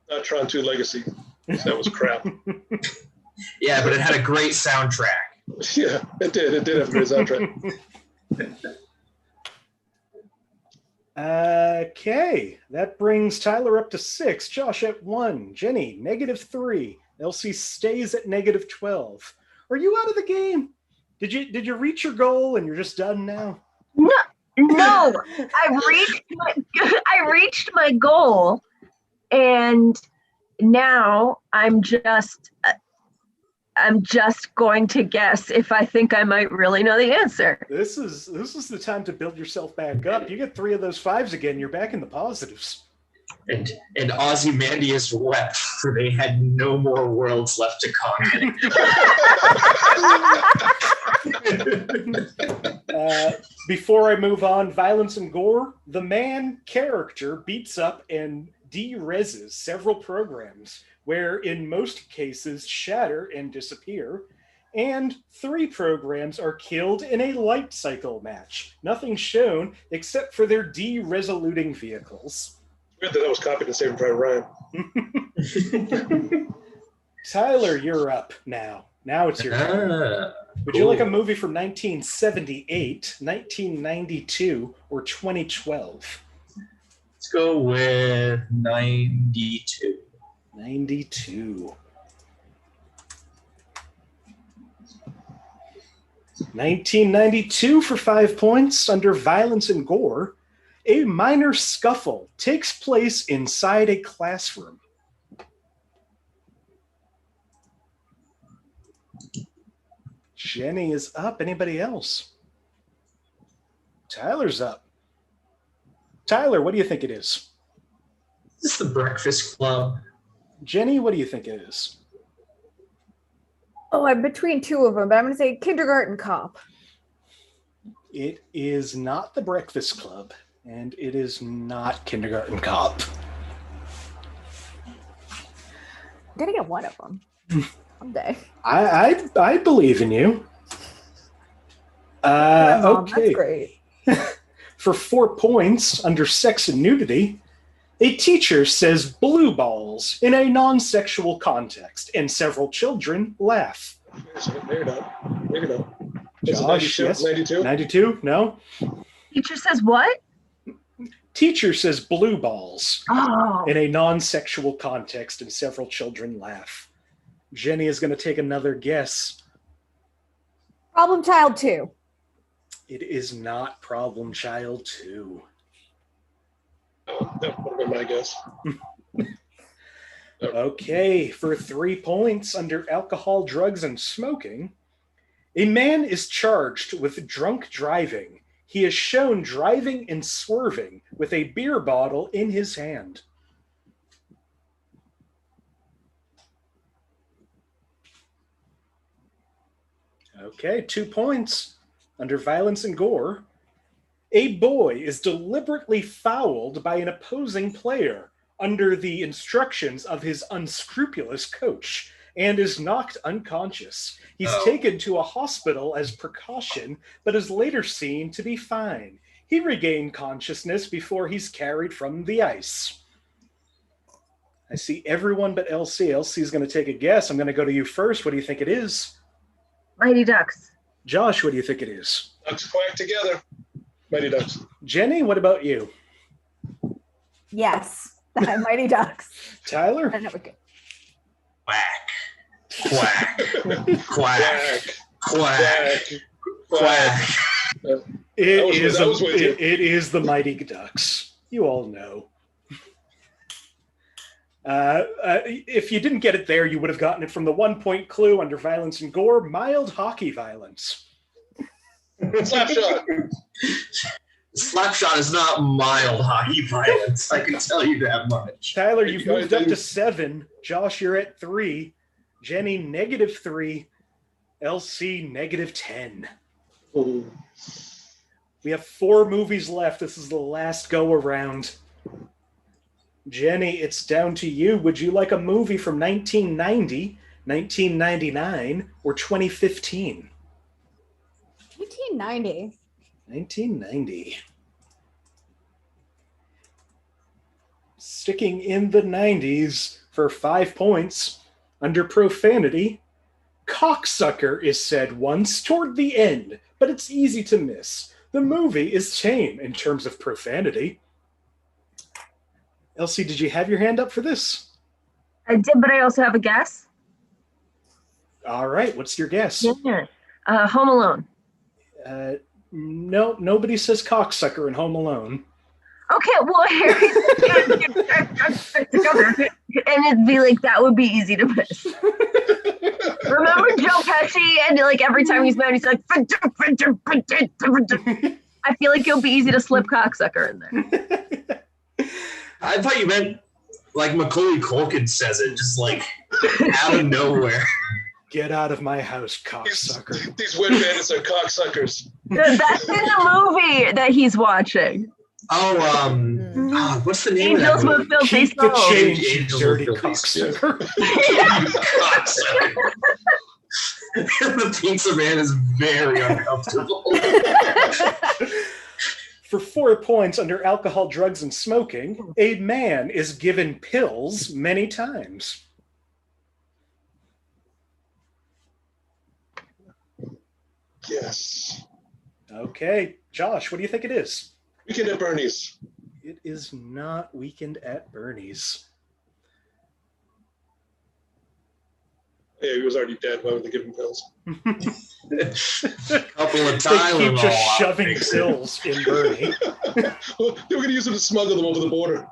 Not Tron 2 Legacy. That was crap. Yeah, but it had a great soundtrack. Yeah, it did. It did have a great soundtrack. Okay, that brings Tyler up to 6, Josh at 1, Jenny -3, Elsie stays at -12. Are you out of the game? Did you reach your goal and you're just done now? No, I reached my goal, and now I'm just going to guess if I think I might really know the answer. This is the time to build yourself back up. You get 3 of those 5s again, you're back in the positives. And Ozymandias wept, for they had no more worlds left to conquer. Before I move on, violence and gore, the man character beats up and de-reses several programs, where in most cases shatter and disappear, and 3 programs are killed in a light cycle match. Nothing shown except for their de-resoluting vehicles. Weird that was copied in Saving Private Ryan. Tyler, you're up now. Now it's your turn. Would you like a movie from 1978, 1992, or 2012? Let's go with 92. 92. 1992 for 5 points under violence and gore. A minor scuffle takes place inside a classroom. Jenny is up. Anybody else? Tyler's up. Tyler, what do you think it is? Is this The Breakfast Club? Jenny, what do you think it is? Oh, I'm between 2 of them, but I'm going to say Kindergarten Cop. It is not The Breakfast Club, and it is not Kindergarten Cop. I'm going to get one of them someday. I believe in you. Mom, okay. That's great. For 4 points under sex and nudity, a teacher says blue balls in a non-sexual context, and several children laugh. Maybe not. Maybe not. Josh, yes. 92? 92? No? Teacher says what? Teacher says blue balls Oh, in a non-sexual context, and several children laugh. Jenny is going to take another guess. Problem Child 2. It is not Problem Child 2. That would have been my guess. Okay, for 3 points under alcohol, drugs, and smoking, a man is charged with drunk driving. He is shown driving and swerving with a beer bottle in his hand. Okay, 2 points under violence and gore. A boy is deliberately fouled by an opposing player under the instructions of his unscrupulous coach and is knocked unconscious. He's taken to a hospital as precaution, but is later seen to be fine. He regained consciousness before he's carried from the ice. I see everyone but Elsie. Elsie's going to take a guess. I'm going to go to you first. What do you think it is? Mighty Ducks. Josh, what do you think it is? Ducks quack together. Mighty Ducks. Jenny, what about you? Yes. Mighty Ducks. Tyler? I never get. Quack. Quack. Quack. Quack. Quack. Quack. It is the Mighty Ducks. You all know. If you didn't get it there, you would have gotten it from the 1-point clue under violence and gore, mild hockey violence. Slapshot. Slapshot is not mild hockey violence. I can tell you that much. Tyler, you've moved up to 7. Josh, you're at 3. Jenny, -3. LC, -10. Ooh. We have 4 movies left. This is the last go around. Jenny, it's down to you. Would you like a movie from 1990, 1999, or 2015? 1990. 1990. Sticking in the 90s for 5 points, under profanity, cocksucker is said once toward the end, but it's easy to miss. The movie is tame in terms of profanity. Elsie, did you have your hand up for this? I did, but I also have a guess. All right, what's your guess? Yeah. Home Alone. No, nobody says cocksucker in Home Alone. Okay, well, and it'd be like, that would be easy to miss. Remember Joe Pesci? And like every time he's mad, he's like, I feel like it'll be easy to slip cocksucker in there. I thought you meant like Macaulay Culkin says it, just like out of nowhere. Get out of my house, cocksucker. These wet bandits are cocksuckers. That's in the movie that he's watching. Oh, what's the name Angels of that with movie? Filthy Keep the Souls. change, you Angels dirty with Filthy cocksucker. Cocksucker. The pizza man is very uncomfortable. For 4 points under alcohol, drugs, and smoking, a man is given pills many times. Yes. Okay, Josh, what do you think it is? Weekend at Bernie's. It is not Weekend at Bernie's. Yeah, he was already dead. Why would they give him pills? Couple of They Tylenol. keep just shoving pills in Bernie. Well, they were going to use them to smuggle them over the border.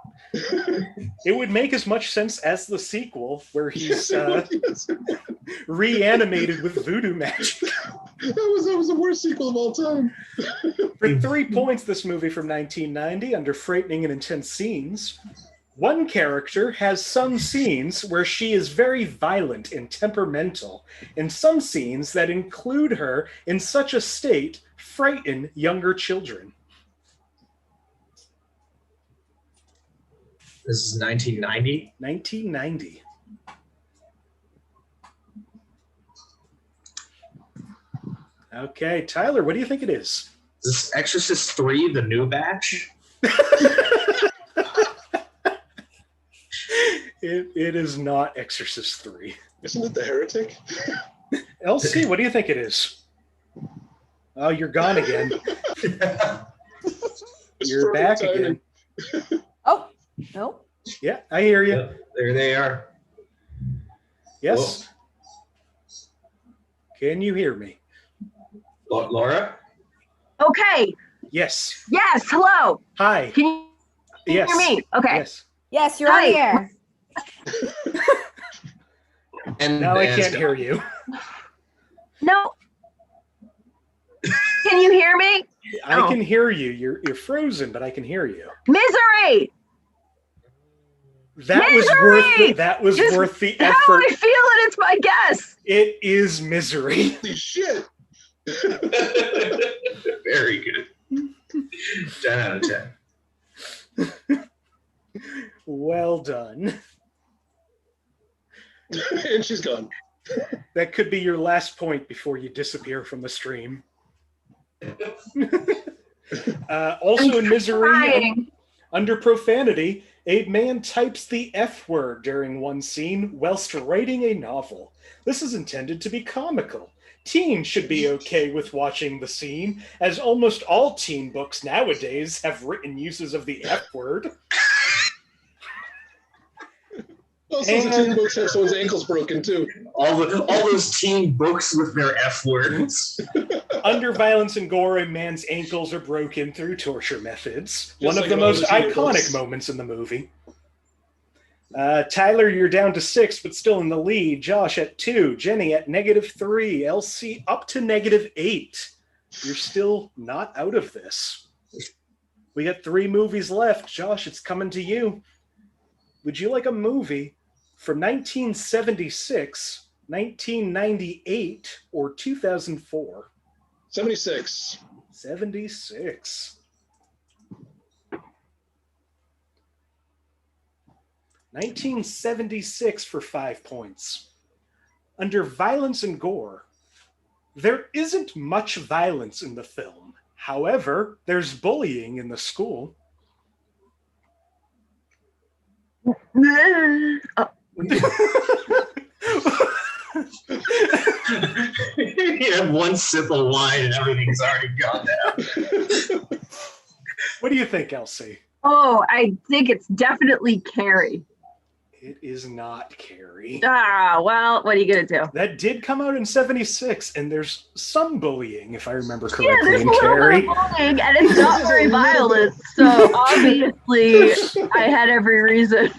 It would make as much sense as the sequel, where he's Yes. reanimated with voodoo magic. That was the worst sequel of all time. For 3 points, this movie from 1990, under frightening and intense scenes, one character has some scenes where she is very violent and temperamental, and some scenes that include her in such a state frighten younger children. This is 1990. 1990. Okay, Tyler, what do you think it is? Is this Exorcist 3, the new batch? It is not Exorcist 3. Isn't it The Heretic? LC, what do you think it is? Oh, you're gone again. You're back again. Oh, no. Yeah, I hear you. Yep, there they are. Yes. Can you hear me? Laura? Okay. Yes. Yes. Hello. Hi. Can you Yes. hear me? Okay. Yes. Yes, you're on the air. And Now I can't hear you. No. Can you hear me? I can hear you. You're frozen, but I can hear you. Misery. That was Just worth the How effort. I feel it. It's my guess. It is Misery. Holy shit. Very good. 10 out of 10. Well done. And she's gone. That could be your last point before you disappear from the stream. Also in Misery, Trying. under profanity, A man types the F word during one scene whilst writing a novel. This is intended to be comical. Teens should be okay with watching the scene, as almost all teen books nowadays have written uses of the F word. Also, the teen books have someone's ankles broken too. All those teen books with their F words. Under violence and gore, a man's ankles are broken through torture methods. Just One of like the in all most the teen iconic books. moments in the movie. Tyler, you're down to 6, but still in the lead. Josh at 2, Jenny at -3, LC up to -8. You're still not out of this. We got 3 movies left. Josh, it's coming to you. Would you like a movie from 1976, 1998, or 2004? 76. 76. 1976 for 5 points. Under violence and gore, there isn't much violence in the film. However, there's bullying in the school. You have one sip of wine and everything's already gone down. What do you think, Elsie? Oh, I think it's definitely Carrie. It is not Carrie. Ah, well, what are you gonna do? That did come out in 76, and there's some bullying, if I remember Yeah, correctly, there's a in little Carrie. bit of bullying, and it's not very violent. So obviously, I had every reason.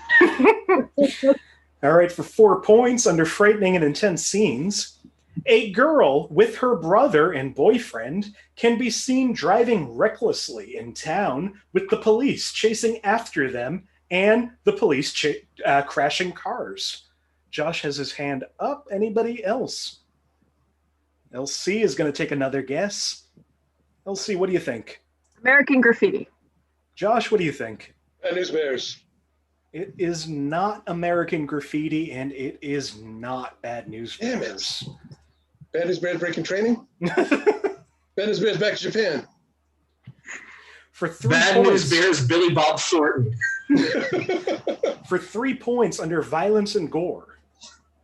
All right, for 4 points, under frightening and intense scenes, a girl with her brother and boyfriend can be seen driving recklessly in town with the police chasing after them and the police crashing cars. Josh has his hand up. Anybody else? LC is going to take another guess. LC, what do you think? American Graffiti. Josh, what do you think? And News Bears. It is not American Graffiti, and it is not Bad News Damn it. Bears. Bad News Bears breaking training. Bad News Bears back to Japan. For 3 Bad points, News Bears, Billy Bob Thornton. for 3 points under violence and gore,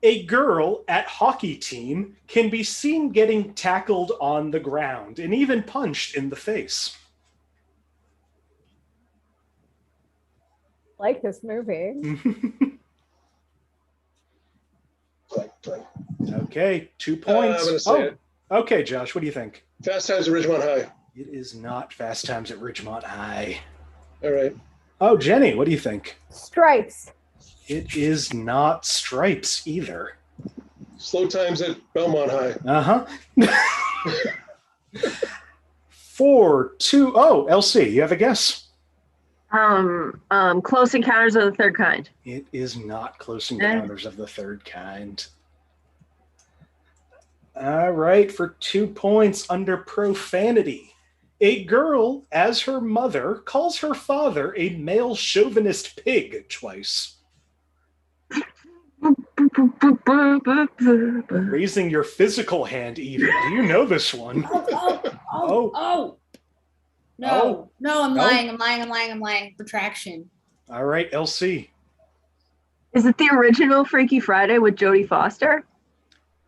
a girl at hockey team can be seen getting tackled on the ground and even punched in the face. Like this movie. Okay, 2 I'm points. going to say it. Okay, Josh, what do you think? Fast Times at Ridgemont High. It is not Fast Times at Ridgemont High. All right. Oh, Jenny, what do you think? Stripes. It is not Stripes either. Slow Times at Belmont High. Uh-huh. 4, 2, oh, LC, you have a guess? Close Encounters of the Third Kind. It is not Close Encounters of the Third Kind. All right, for 2 points under profanity. A girl, as her mother, calls her father a male chauvinist pig twice. Raising your physical hand even. Do you know this one? Oh. No, I'm lying. Retraction. All right, LC. Is it the original Freaky Friday with Jodie Foster?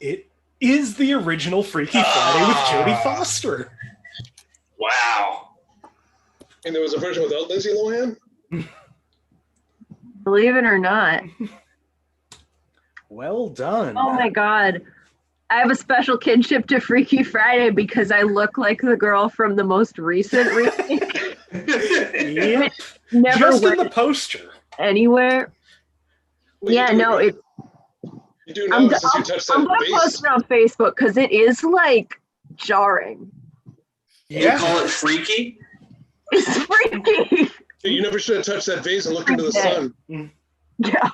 It is the original Freaky Friday with Jodie Foster. Wow. And there was a version without Lindsay Lohan? Believe it or not. Well done. Oh my God. I have a special kinship to Freaky Friday because I look like the girl from the most recent remake. Yep. Never Just in went the poster. anywhere. Well, you Yeah, do no, it. it, You do know I'm, since you touched I'm that gonna base. post it on Facebook because it is like jarring. You call it freaky? It's freaky. You never should have touched that vase and looked into the sun. Yeah.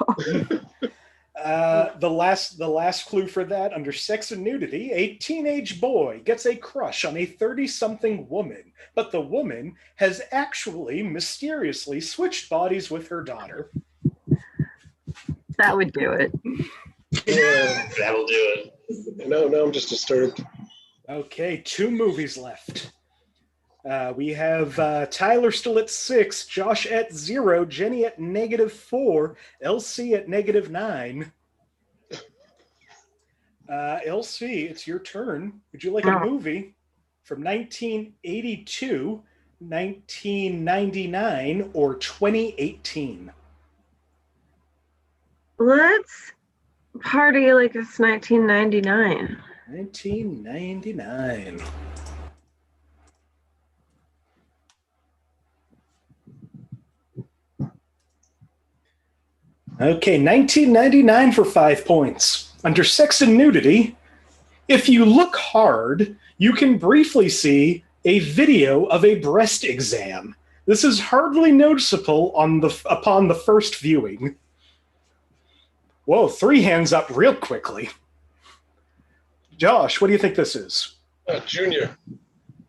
The last clue for that, under sex and nudity, a teenage boy gets a crush on a 30-something woman, but the woman has actually mysteriously switched bodies with her daughter. That would do it. Yeah. That'll do it. No, I'm just disturbed. Okay, 2 movies left. We have Tyler still at 6, Josh at 0, Jenny at -4, LC at -9. LC, it's your turn. Would you like a movie from 1982, 1999, or 2018? Let's party like it's 1999. 1999. Okay, 1999 for 5 points. Under sex and nudity, if you look hard, you can briefly see a video of a breast exam. This is hardly noticeable upon the first viewing. Whoa, 3 hands up real quickly. Josh, what do you think this is? Junior.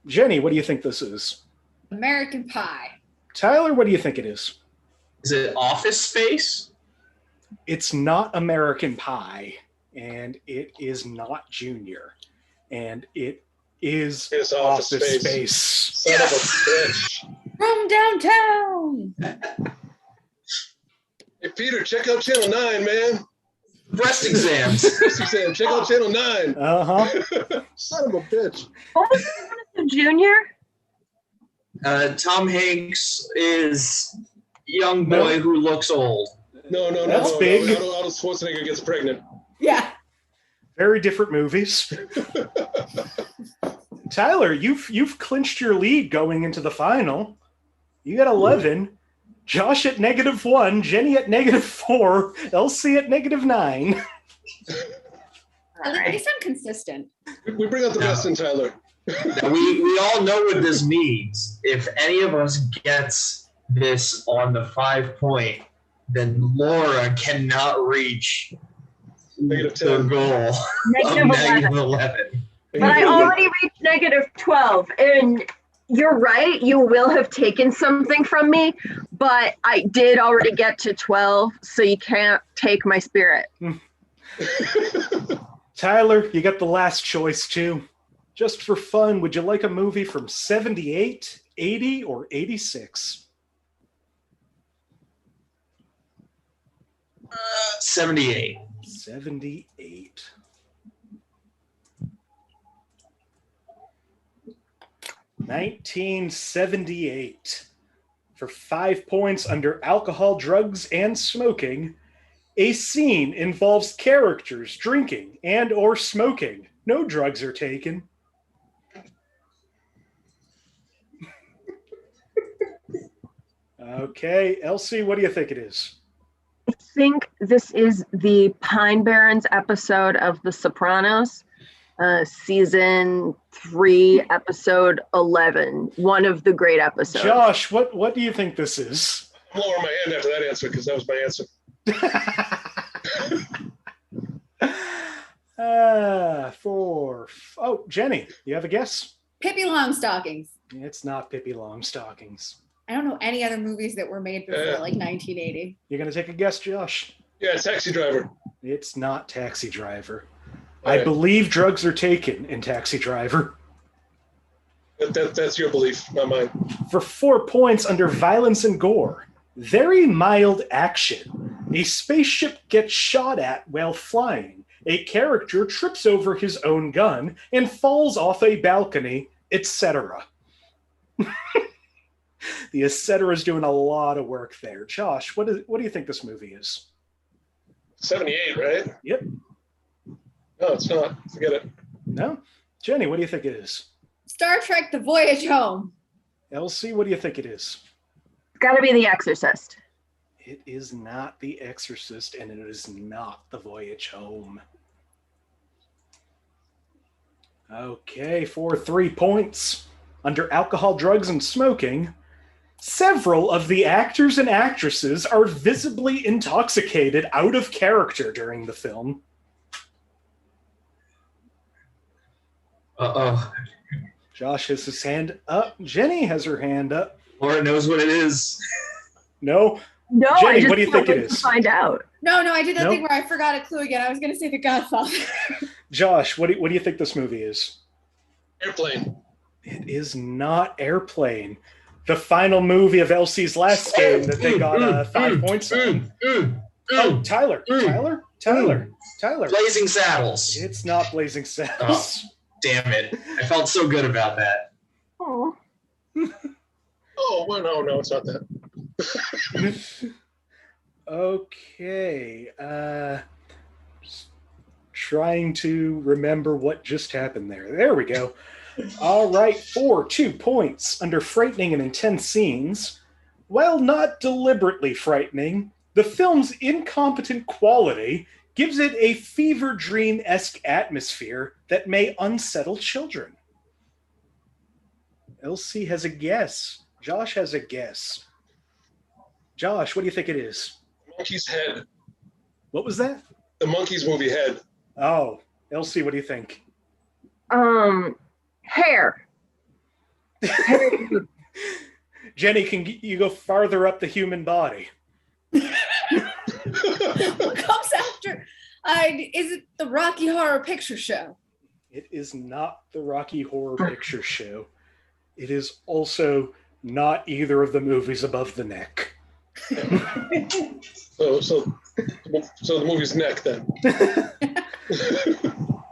Jenny, what do you think this is? American Pie. Tyler, what do you think it is? Is it Office Space? It's not American Pie, and it is not Junior, and it's Office Space. Son of a bitch. From downtown. Hey, Peter, check out Channel 9, man. Breast exams. Breast exam. Check out Channel 9. Uh-huh. Son of a bitch. What was the Junior? Tom Hanks is young boy who looks old. No. That's big. Arnold Schwarzenegger gets pregnant. Yeah. Very different movies. Tyler, you've clinched your lead going into the final. You got 11. Josh at -1, Jenny at -4, LC at -9. At least I'm consistent. We bring out the best in Tyler. Now, we all know what this means. If any of us gets this on the 5 point, then Laura cannot reach the goal of -11. But I already reached -12, and you're right, you will have taken something from me, but I did already get to 12, so you can't take my spirit. Tyler, you got the last choice too. Just for fun, would you like a movie from 78, 80, or 86? 78. 78. (1978) for 5 points under alcohol, drugs, and smoking. A scene involves characters drinking and or smoking. No drugs are taken. Okay, Elsie, what do you think it is? I think this is the Pine Barrens episode of The Sopranos, season 3, episode 11. One of the great episodes. Josh, what do you think this is? I'm lowering my hand after that answer because that was my answer. Jenny, you have a guess? Pippi Longstockings. It's not Pippi Longstockings. I don't know any other movies that were made before like 1980. You're going to take a guess, Josh? Yeah, Taxi Driver. It's not Taxi Driver. I believe drugs are taken in Taxi Driver. That's your belief, not mine. For 4 points under violence and gore. Very mild action. A spaceship gets shot at while flying. A character trips over his own gun and falls off a balcony, etc. The etc. is doing a lot of work there. Josh, what do you think this movie is? 78, right? Yep. No, it's not. Forget it. No? Jenny, what do you think it is? Star Trek: The Voyage Home. Elsie, what do you think it is? It's got to be The Exorcist. It is not The Exorcist, and it is not The Voyage Home. Okay, for 3 points. Under alcohol, drugs, and smoking, several of the actors and actresses are visibly intoxicated out of character during the film. Uh-oh. Josh has his hand up. Jenny has her hand up. Laura knows what it is. No? No, Jenny, I just what do you think it is? To find out. No, I did that Nope. thing where I forgot a clue again. I was going to say The Godfather. Josh, what do you think this movie is? Airplane. It is not Airplane. The final movie of Elsie's last game that they got 5 points on. Oh, Tyler. Blazing Saddles. It's not Blazing Saddles. Oh, damn it. I felt so good about that. Oh. Oh, well, no, it's not that. Okay. Just trying to remember what just happened there. There we go. All right, for 2 points under frightening and intense scenes. While not deliberately frightening, the film's incompetent quality gives it a fever dream-esque atmosphere that may unsettle children. Elsie has a guess. Josh has a guess. Josh, what do you think it is? Monkey's Head. What was that? The Monkeys movie Head. Oh, Elsie, what do you think? Hair. Jenny, can you go farther up the human body? What comes after? Is it the Rocky Horror Picture Show? It is not the Rocky Horror Picture Show. It is also not either of the movies above the neck. So the movie's Neck then.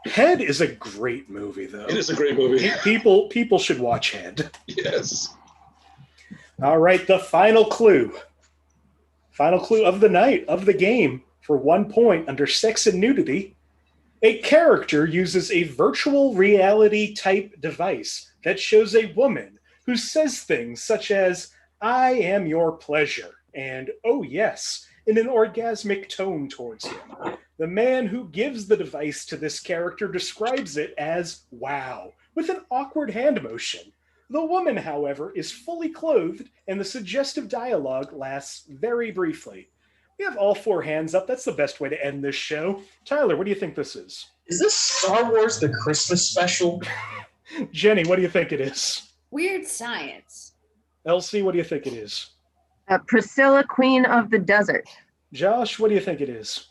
Head is a great movie, though. It is a great movie. People should watch Head. Yes. All right, the final clue. Final clue of the night, of the game, for 1 point under sex and nudity. A character uses a virtual reality type device that shows a woman who says things such as, "I am your pleasure," and "oh yes," in an orgasmic tone towards him. The man who gives the device to this character describes it as "wow," with an awkward hand motion. The woman, however, is fully clothed, and the suggestive dialogue lasts very briefly. We have all 4 hands up. That's the best way to end this show. Tyler, what do you think this is? Is this Star Wars the Christmas special? Jenny, what do you think it is? Weird Science. Elsie, what do you think it is? Priscilla, Queen of the Desert. Josh, what do you think it is?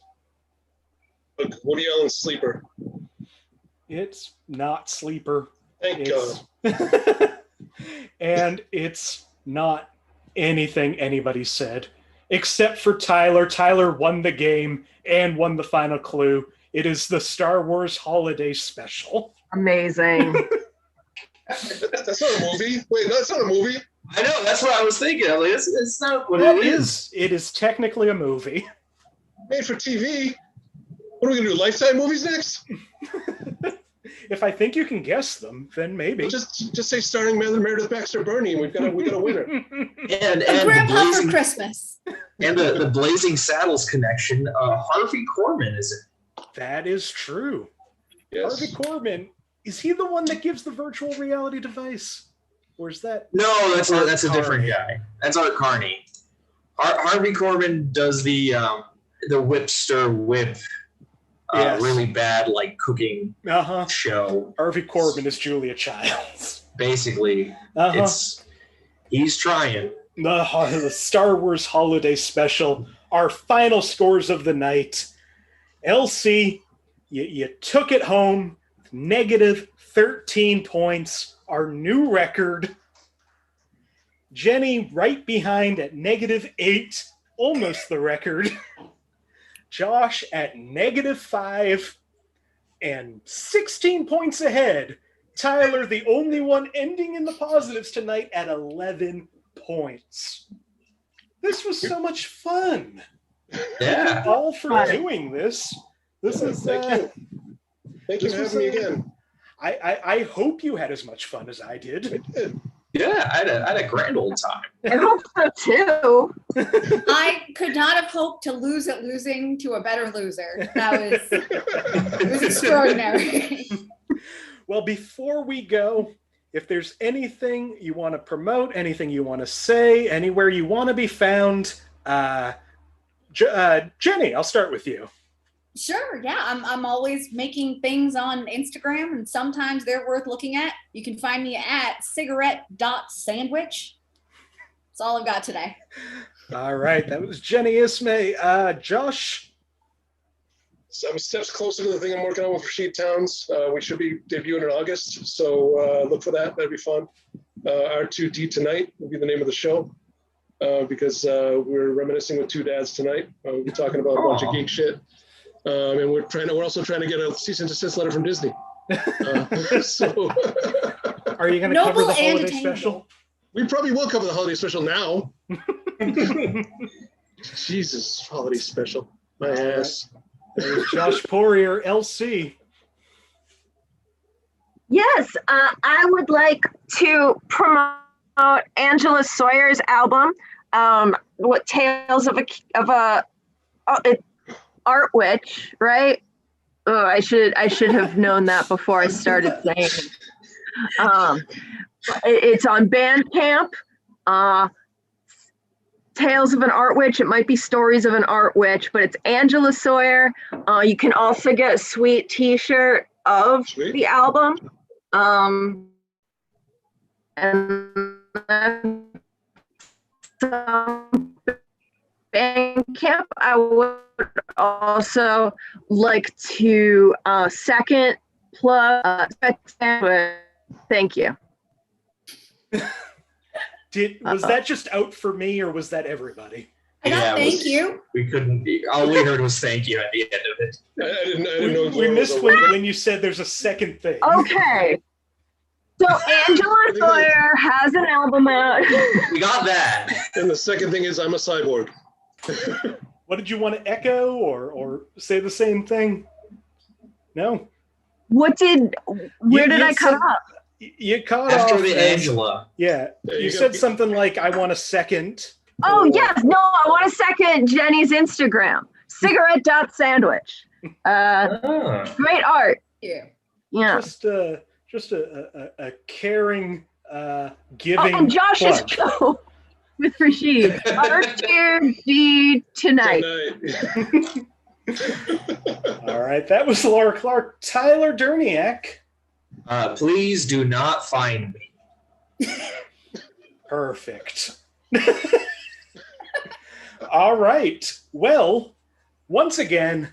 Woody Allen's Sleeper. It's not Sleeper. Thank God. And it's not anything anybody said, except for Tyler. Tyler won the game and won the final clue. It is the Star Wars Holiday Special. Amazing. That's not a movie. Wait, that's not a movie. I know, that's what I was thinking. I was like, it's not what It it is. is. It is technically a movie. Made for TV. What are we gonna do? Lifetime movies next? If I think you can guess them, then maybe. Just say starring Meredith Baxter Birney, and we got a winner. And Grandpa for Blazing, Christmas. and the Blazing Saddles connection, Harvey Korman is it? That is true. Yes. Harvey Korman, is he the one that gives the virtual reality device? Or is that... No, that's a different Carney. guy. That's Art Carney. Harvey Korman does the Whipster Whip, Yes. really bad like cooking Uh-huh. show. Harvey Korman is Julia Childs. Basically, Uh-huh. he's trying. The Star Wars Holiday Special, our final scores of the night. Elsie, you took it home, negative 13 points, our new record. Jenny right behind at negative 8, almost the record. Josh at negative 5 and 16 points ahead. Tyler, the only one ending in the positives tonight at 11 points. This was so much fun. Yeah. All for doing this. This is Thank you. Thank you this for was having me again. I hope you had as much fun as I did. Yeah, I had a grand old time. I hope so too. I could not have hoped to lose at losing to a better loser. It was extraordinary. Well, before we go, if there's anything you want to promote, anything you want to say, anywhere you want to be found, Jenny, I'll start with you. Sure, yeah. I'm always making things on Instagram, and sometimes they're worth looking at. You can find me at cigarette.sandwich. That's all I've got today. All right, that was Jenny Isme. Josh? I'm steps closer to the thing I'm working on with Rashid Towns. We should be debuting in August, so look for that. That'd be fun. R2D Tonight will be the name of the show because we're reminiscing with two dads tonight. We'll be talking about a bunch of geek shit, and we're also trying to get a cease and desist letter from Disney. So, are you going to cover the holiday attainable. special? We probably will cover the holiday special now. Jesus, holiday special. My ass. There's Josh Poirier, LC. Yes, I would like to promote Angela Sawyer's album, "What Tales of a Art Witch," right? Oh, I should have known that before I started saying it. It's on Bandcamp. Tales of an Art Witch. It might be Stories of an Art Witch, but it's Angela Sawyer. You can also get a sweet T-shirt of the album. And then Bandcamp. I would also like to second plug. Thank you. Was that just out for me, or was that everybody? I got thank you. We couldn't be. All we heard was thank you at the end of it. I didn't know. We missed when you said there's a second thing. Okay. So Angela Sawyer has an album out. We got that. And the second thing is I'm a cyborg. What did you want to echo or say the same thing? No. Where did I cut off? You caught After off the Angela. Yeah. You said something like, I want a second. Oh, yes. No, I want to second Jenny's Instagram. Cigarette.sandwich. Great art. Yeah. Yeah. Just a caring, giving. And Josh's show with Rashid. R2D Tonight. All right. That was Laura Clark. Tyler Durniak. Please do not find me. Perfect. All right. Well, once again,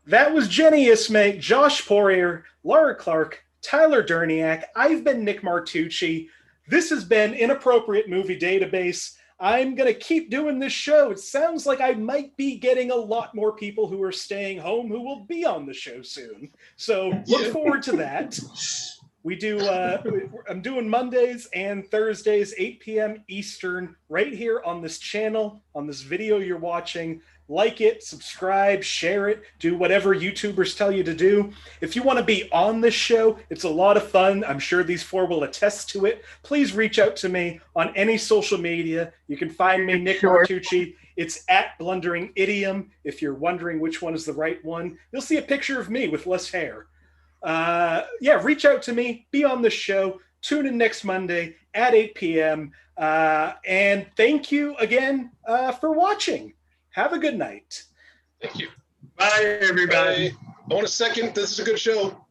that was Jenny Isme, Josh Poirier, Laura Clark, Tyler Durniak. I've been Nick Martucci. This has been Inappropriate Movie Database. I'm going to keep doing this show. It sounds like I might be getting a lot more people who are staying home who will be on the show soon. So look forward to that. We do, I'm doing Mondays and Thursdays, 8 p.m. Eastern, right here on this channel, on this video you're watching. Like it, subscribe, share it, do whatever YouTubers tell you to do. If you want to be on this show, it's a lot of fun. I'm sure these four will attest to it. Please reach out to me on any social media. You can find me, Nick Martucci. It's at Blundering Idiom. If you're wondering which one is the right one, you'll see a picture of me with less hair. Reach out to me, be on the show. Tune in next Monday at 8 p.m. And thank you again for watching. Have a good night. Thank you. Bye, everybody. Bye. I want a second. This is a good show.